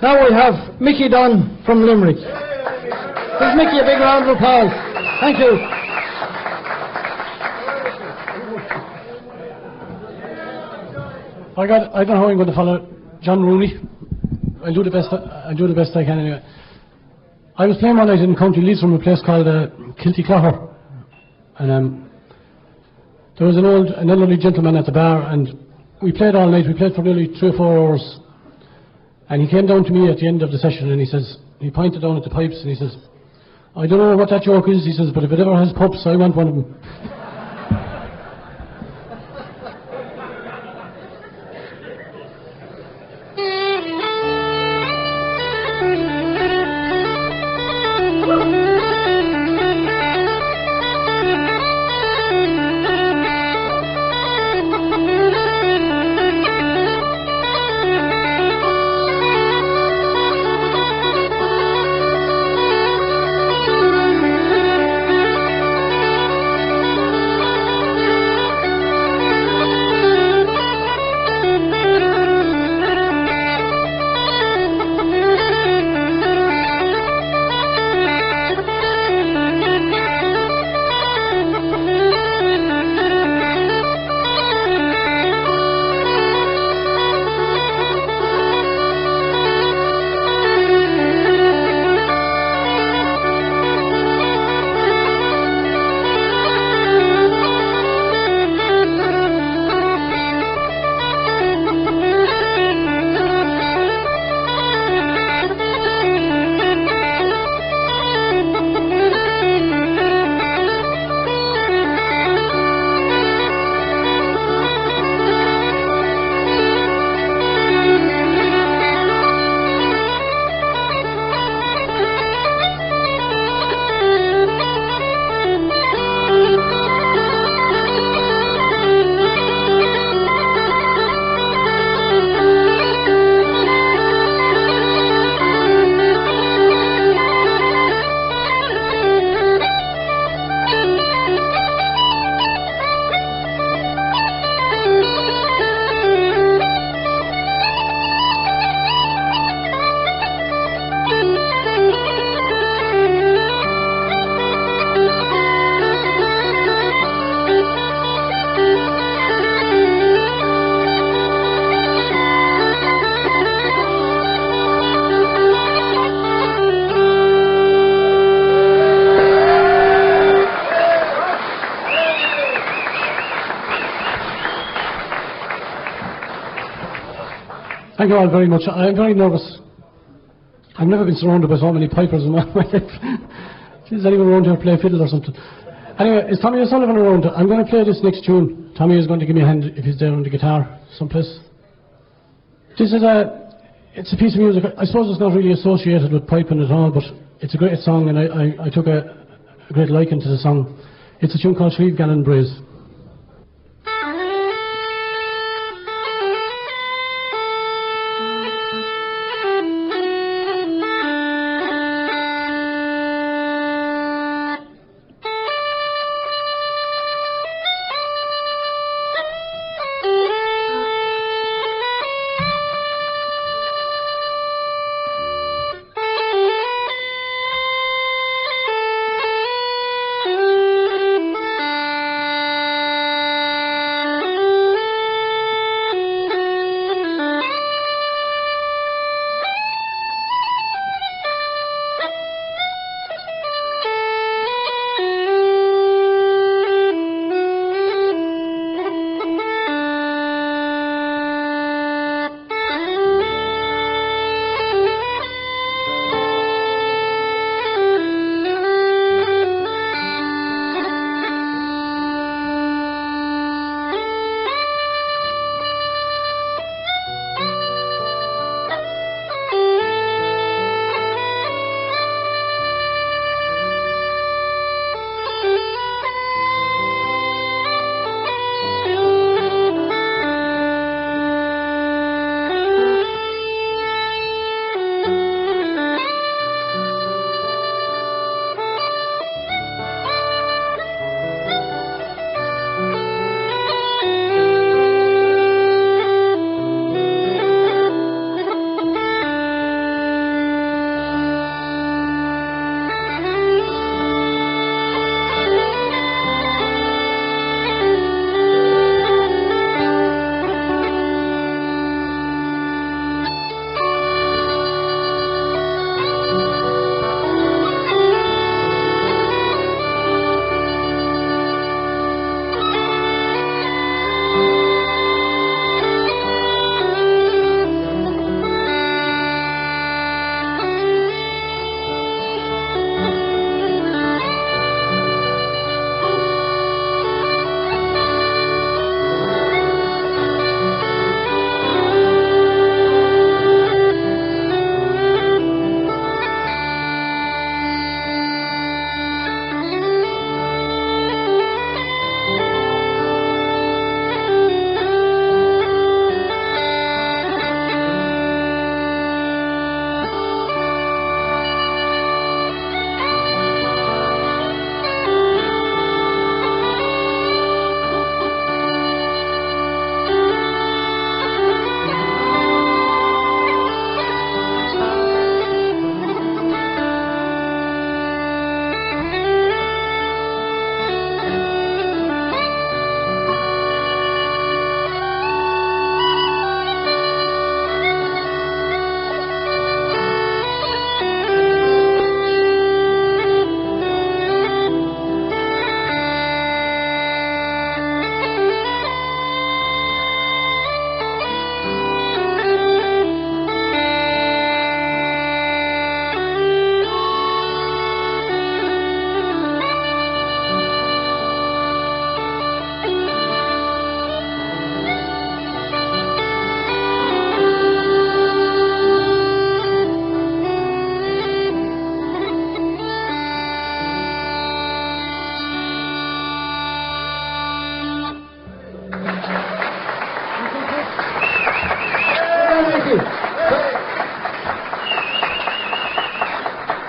Now we have Mickey Dunn from Limerick. Give Mickey a big round of applause. Thank you. I don't know how I'm going to follow John Rooney. I'll do the best I can anyway. I was playing one night in County Leitrim from a place called Kilty Clogher, and there was an elderly gentleman at the bar, and we played all night. We played for nearly 3 or 4 hours, and he came down to me at the end of the session, and he pointed down at the pipes, and he says, "I don't know what that joke is," he says, "but if it ever has pups, I want one of them." Thank you all very much. I'm very nervous. I've never been surrounded by so many pipers in my life. Is anyone around here play fiddle or something? Anyway, is Tommy O'Sullivan around? I'm going to play this next tune. Tommy is going to give me a hand if he's there on the guitar someplace. This is it's a piece of music. I suppose it's not really associated with piping at all, but it's a great song, and I took a great liking to the song. It's a tune called Shreve Gallen Braes.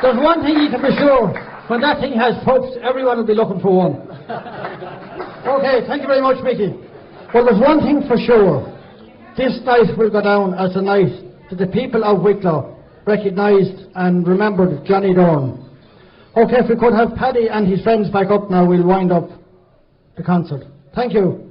There's one thing you can be sure, when that thing has pups, everyone will be looking for one. Okay, thank you very much, Mickey. Well, there's one thing for sure. This night will go down as a night that the people of Wicklow recognised and remembered Johnny Doran. Okay, if we could have Paddy and his friends back up now, we'll wind up the concert. Thank you.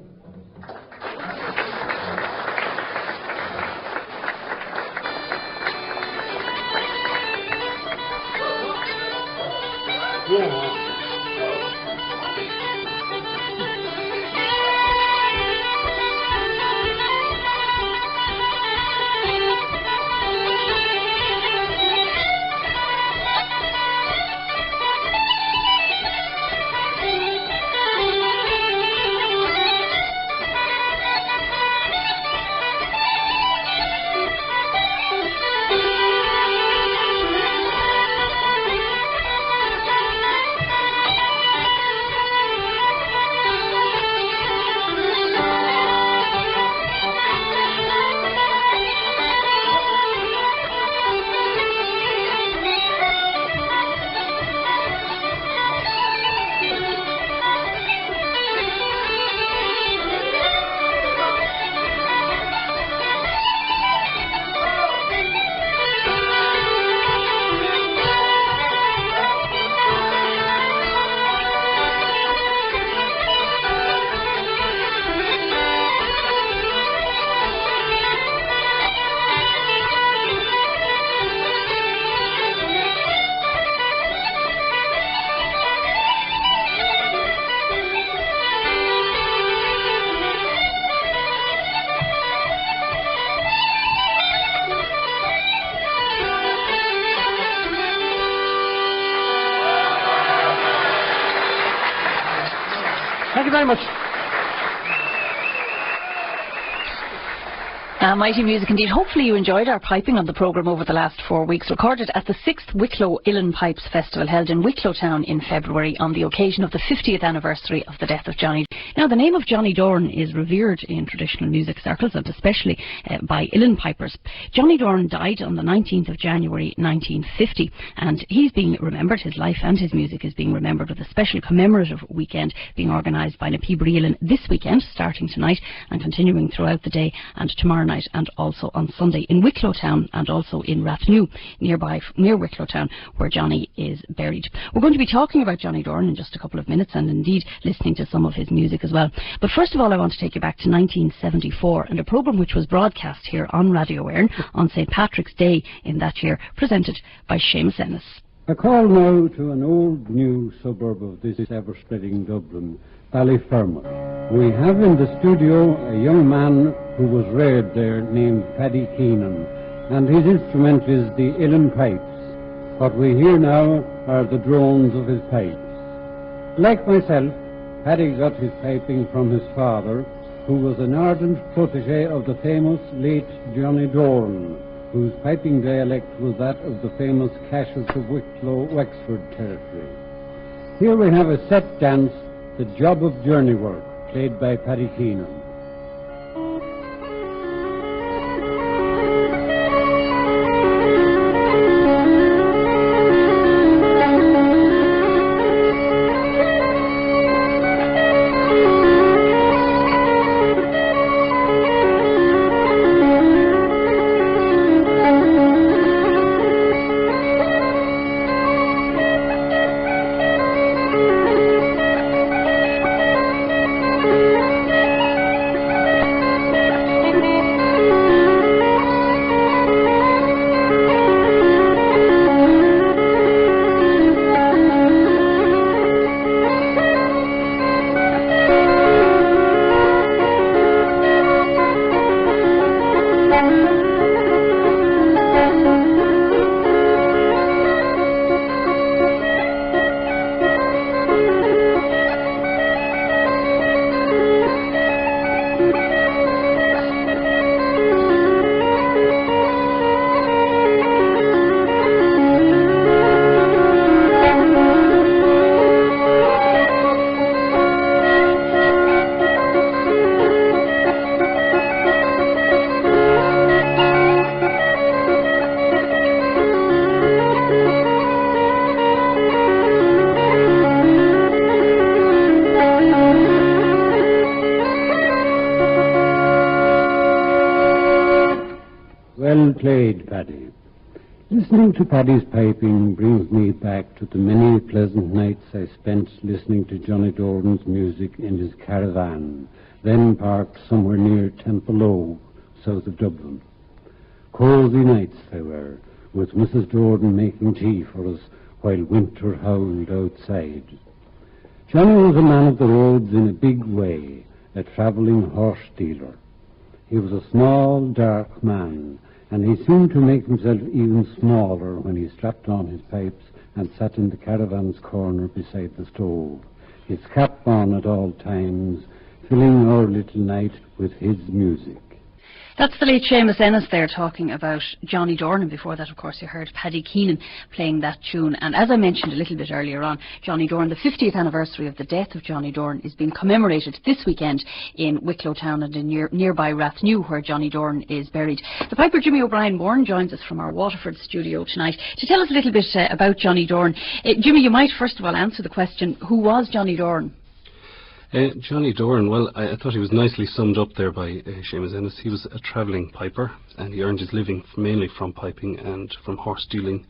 very much. Mighty music indeed. Hopefully you enjoyed our piping on the programme over the last 4 weeks, recorded at the 6th Wicklow Uilleann Pipes Festival held in Wicklow Town in February on the occasion of the 50th anniversary of the death of Johnny. Now, the name of Johnny Doran is revered in traditional music circles, and especially by Uilleann pipers. Johnny Doran died on the 19th of January 1950, and he's being remembered, his life and his music is being remembered with a special commemorative weekend being organised by na Peabody Uilleann this weekend, starting tonight and continuing throughout the day and tomorrow night, and also on Sunday in Wicklow Town and also in Rathnew, near Wicklow Town, where Johnny is buried. We're going to be talking about Johnny Doran in just a couple of minutes, and indeed listening to some of his music as well. But first of all, I want to take you back to 1974 and a programme which was broadcast here on Radio Éireann on St Patrick's Day in that year, presented by Seamus Ennis. A call now to an old new suburb of this ever-spreading Dublin, Ballyfermot. We have in the studio a young man who was reared there named Paddy Keenan, and his instrument is the Uilleann pipes. What we hear now are the drones of his pipes. Like myself, Paddy got his piping from his father, who was an ardent protege of the famous late Johnny Doran, whose piping dialect was that of the famous Cashers of Wicklow, Wexford territory. Here we have a set dance, The Job of Journey Work, played by Paddy Keenan. Well played, Paddy. Listening to Paddy's piping brings me back to the many pleasant nights I spent listening to Johnny Doran's music in his caravan, then parked somewhere near Templeogue, south of Dublin. Cosy nights they were, with Mrs. Doran making tea for us while winter howled outside. Johnny was a man of the roads in a big way, a travelling horse dealer. He was a small, dark man, and he seemed to make himself even smaller when he strapped on his pipes and sat in the caravan's corner beside the stove, his cap on at all times, filling our little night with his music. That's the late Seamus Ennis there talking about Johnny Doran, and before that, of course, you heard Paddy Keenan playing that tune. And as I mentioned a little bit earlier on, Johnny Doran, the 50th anniversary of the death of Johnny Doran is being commemorated this weekend in Wicklow Town and in nearby Rathnew, where Johnny Doran is buried. The piper Jimmy O'Brien Bourne joins us from our Waterford studio tonight to tell us a little bit about Johnny Doran. Jimmy, you might first of all answer the question, who was Johnny Doran? Johnny Doran, well, I thought he was nicely summed up there by Seamus Ennis. He was a travelling piper, and he earned his living mainly from piping and from horse dealing.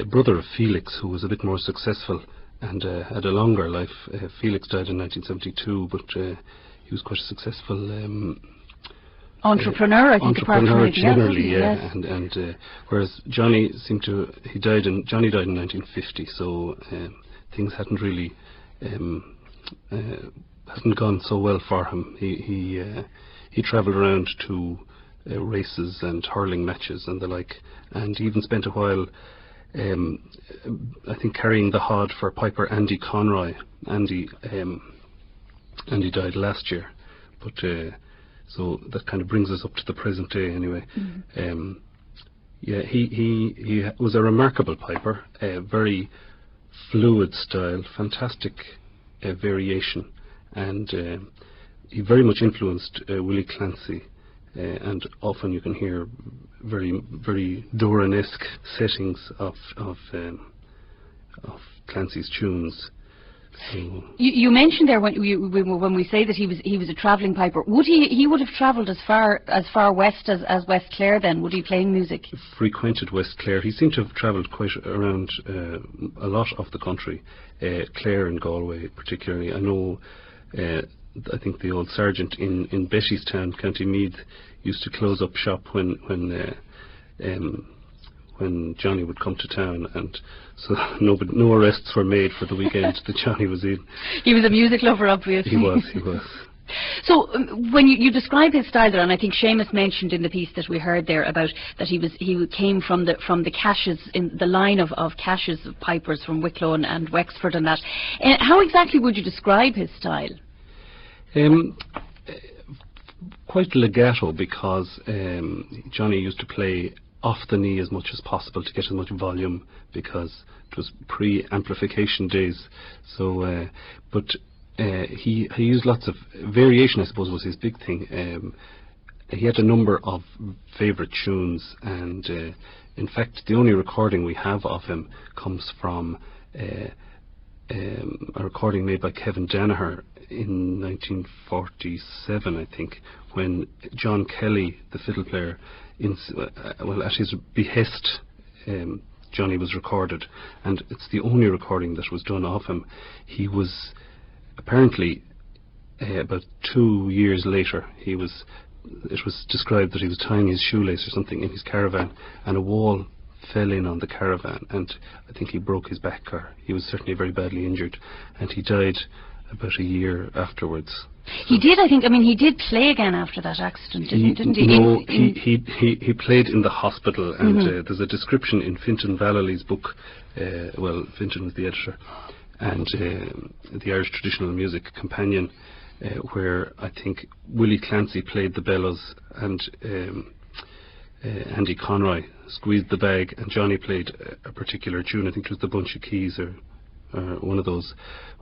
Brother of Felix, who was a bit more successful and had a longer life. Felix died in 1972, but he was quite a successful entrepreneur, I think, apart from anything generally, else. yeah. And whereas Johnny died in 1950, so things hadn't really hasn't gone so well for him. He travelled around to races and hurling matches and the like, and he even spent a while, I think, carrying the hod for piper Andy Conroy. Andy and he died last year. But so that kind of brings us up to the present day, anyway. Yeah, he was a remarkable piper, a very fluid style, fantastic variation, and he very much influenced Willie Clancy, and often you can hear very Doran-esque settings of Clancy's tunes. So you mentioned there when we say that he was a travelling piper. He would have travelled as far west as West Clare then? Would he playing music? Frequented West Clare. He seemed to have travelled quite around a lot of the country, Clare and Galway particularly. I know. I think the old sergeant in Bettystown, County Meath, used to close up shop when Johnny would come to town, and so no arrests were made for the weekend that Johnny was in. He was a music lover, obviously. He was. So when you describe his style there, and I think Seamus mentioned in the piece that we heard there about that he came from the caches, in the line of caches of pipers from Wicklow and Wexford and that. How exactly would you describe his style? Quite legato, because Johnny used to play off the knee as much as possible to get as much volume, because it was pre-amplification days. So, but he used lots of variation, I suppose, was his big thing. He had a number of favourite tunes, and in fact the only recording we have of him comes from a recording made by Kevin Danaher in 1947, I think, when John Kelly, the fiddle player, at his behest, Johnny was recorded, and it's the only recording that was done of him. He was apparently about 2 years later. It was described that he was tying his shoelace or something in his caravan, and a wall fell in on the caravan, and I think he broke his back, or he was certainly very badly injured, and he died about a year afterwards. He did, I think. I mean, he did play again after that accident, didn't he? No, he played in the hospital, and there's a description in Fintan Vallely's book. Well, Fintan was the editor, and the Irish Traditional Music Companion, where I think Willie Clancy played the bellows, and Andy Conroy squeezed the bag, and Johnny played a particular tune. I think it was the Bunch of Keys or one of those.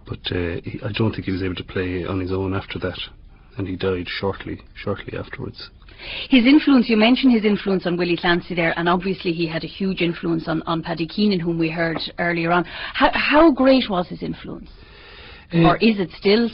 But I don't think he was able to play on his own after that, and he died shortly afterwards. His influence, you mentioned his influence on Willie Clancy there, and obviously he had a huge influence on Paddy Keenan, whom we heard earlier on. How great was his influence? Or is it still?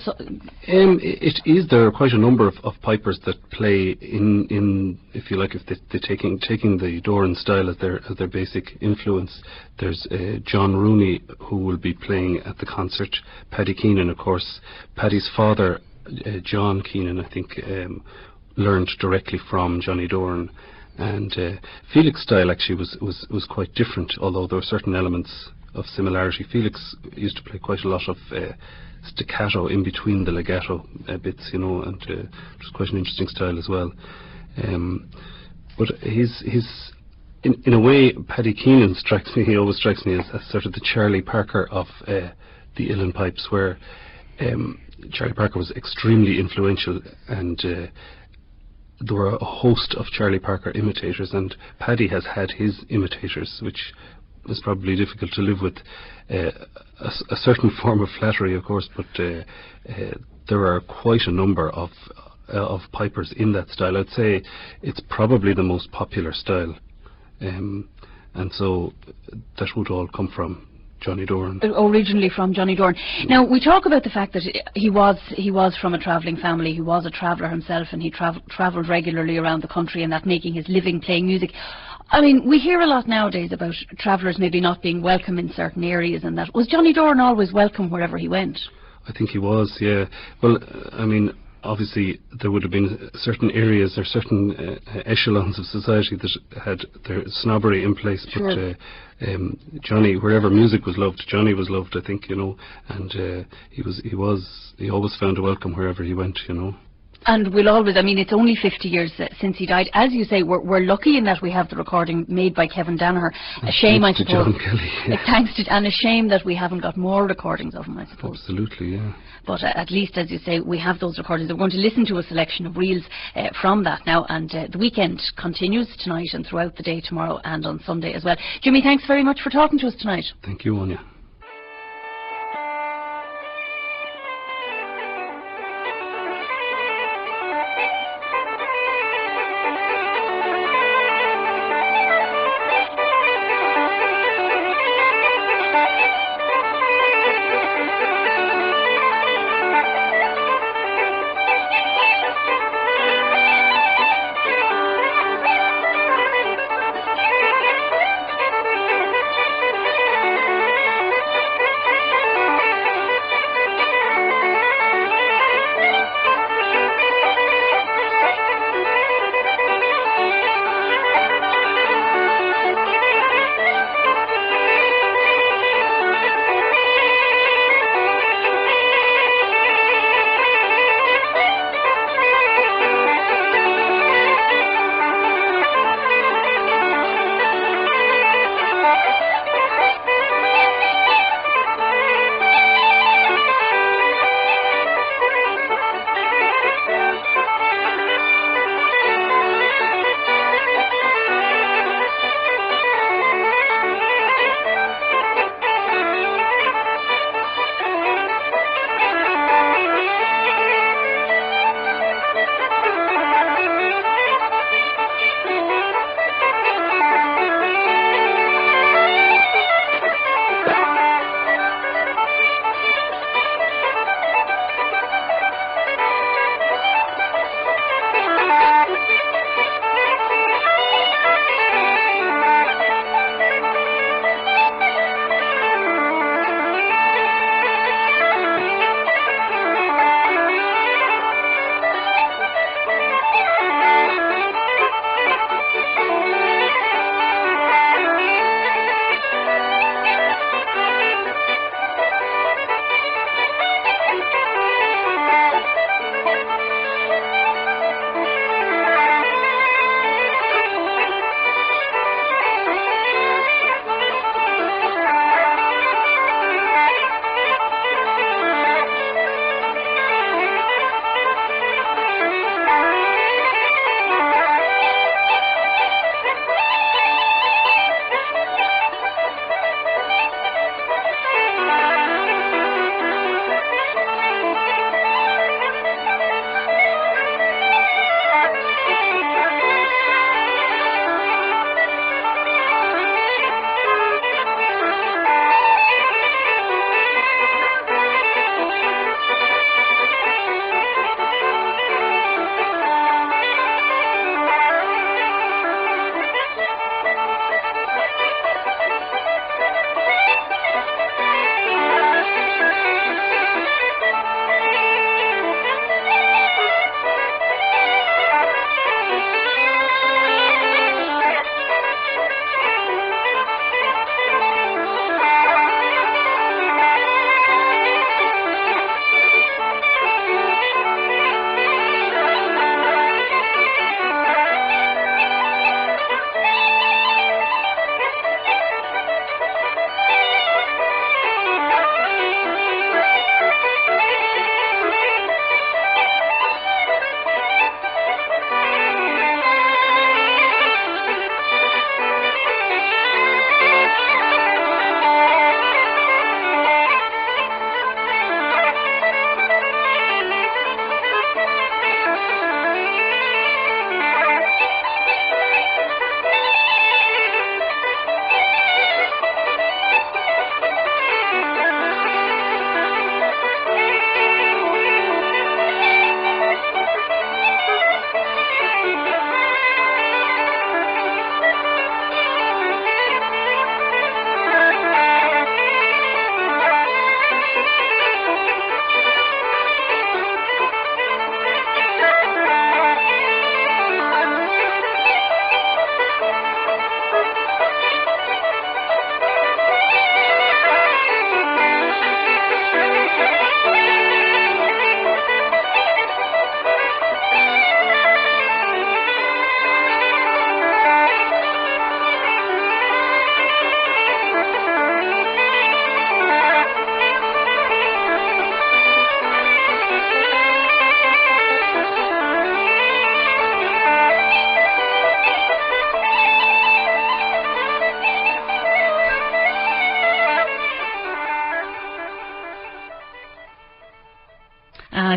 It is. There are quite a number of pipers that play in if you like, if they're taking the Doran style as their basic influence. There's John Rooney, who will be playing at the concert. Paddy Keenan, of course. Paddy's father, John Keenan, I think, learned directly from Johnny Doran. And Felix's style actually was quite different, although there were certain elements of similarity. Felix used to play quite a lot of staccato in between the legato bits, and it was quite an interesting style as well. But in a way, Paddy Keenan strikes me. He always strikes me as sort of the Charlie Parker of the uilleann pipes, where Charlie Parker was extremely influential, and there were a host of Charlie Parker imitators, and Paddy has had his imitators, which is probably difficult to live with. A certain form of flattery, of course, but there are quite a number of pipers in that style. I'd say it's probably the most popular style, and so that would all come from Johnny Doran. Originally from Johnny Doran. Now, we talk about the fact that he was from a travelling family. He was a traveller himself, and he travelled regularly around the country, and that making his living playing music. I mean, we hear a lot nowadays about travellers maybe not being welcome in certain areas, and that. Was Johnny Doran always welcome wherever he went? I think he was, yeah. Well, I mean, obviously there would have been certain areas or certain echelons of society that had their snobbery in place, sure. But Johnny, wherever music was loved, Johnny was loved, I think, and he always found a welcome wherever he went, And we'll always, I mean, it's only 50 years since he died. As you say, we're lucky in that we have the recording made by Kevin Danaher. A shame, I suppose. John Kelly, yeah. Thanks to, and a shame that we haven't got more recordings of him, I suppose. Absolutely, yeah. But at least, as you say, we have those recordings. We're going to listen to a selection of reels from that now, and the weekend continues tonight and throughout the day tomorrow and on Sunday as well. Jimmy, thanks very much for talking to us tonight. Thank you, Anya.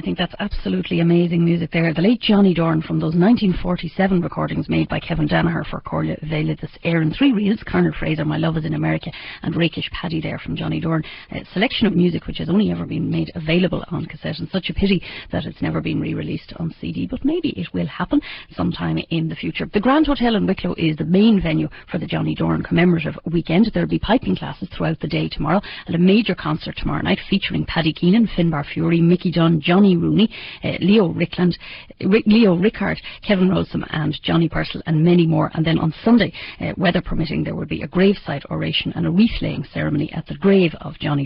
think that's absolutely amazing music there. The late Johnny Doran from those 1947 recordings made by Kevin Danaher for Corlia Veilidus Aaron 3 reels, Colonel Fraser, My Love Is in America, and Rakish Paddy there from Johnny Doran. A selection of music which has only ever been made available on cassette, and such a pity that it's never been re-released on CD, but maybe it will happen sometime in the future. The Grand Hotel in Wicklow is the main venue for the Johnny Doran commemorative weekend. There'll be piping classes throughout the day tomorrow and a major concert tomorrow night featuring Paddy Keenan, Finbar Fury, Mickey Dunn, Johnny Rooney, Leo Rickard, Kevin Rolsom and Johnny Purcell and many more. And then on Sunday, weather permitting, there will be a graveside oration and a wreath laying ceremony at the grave of Johnny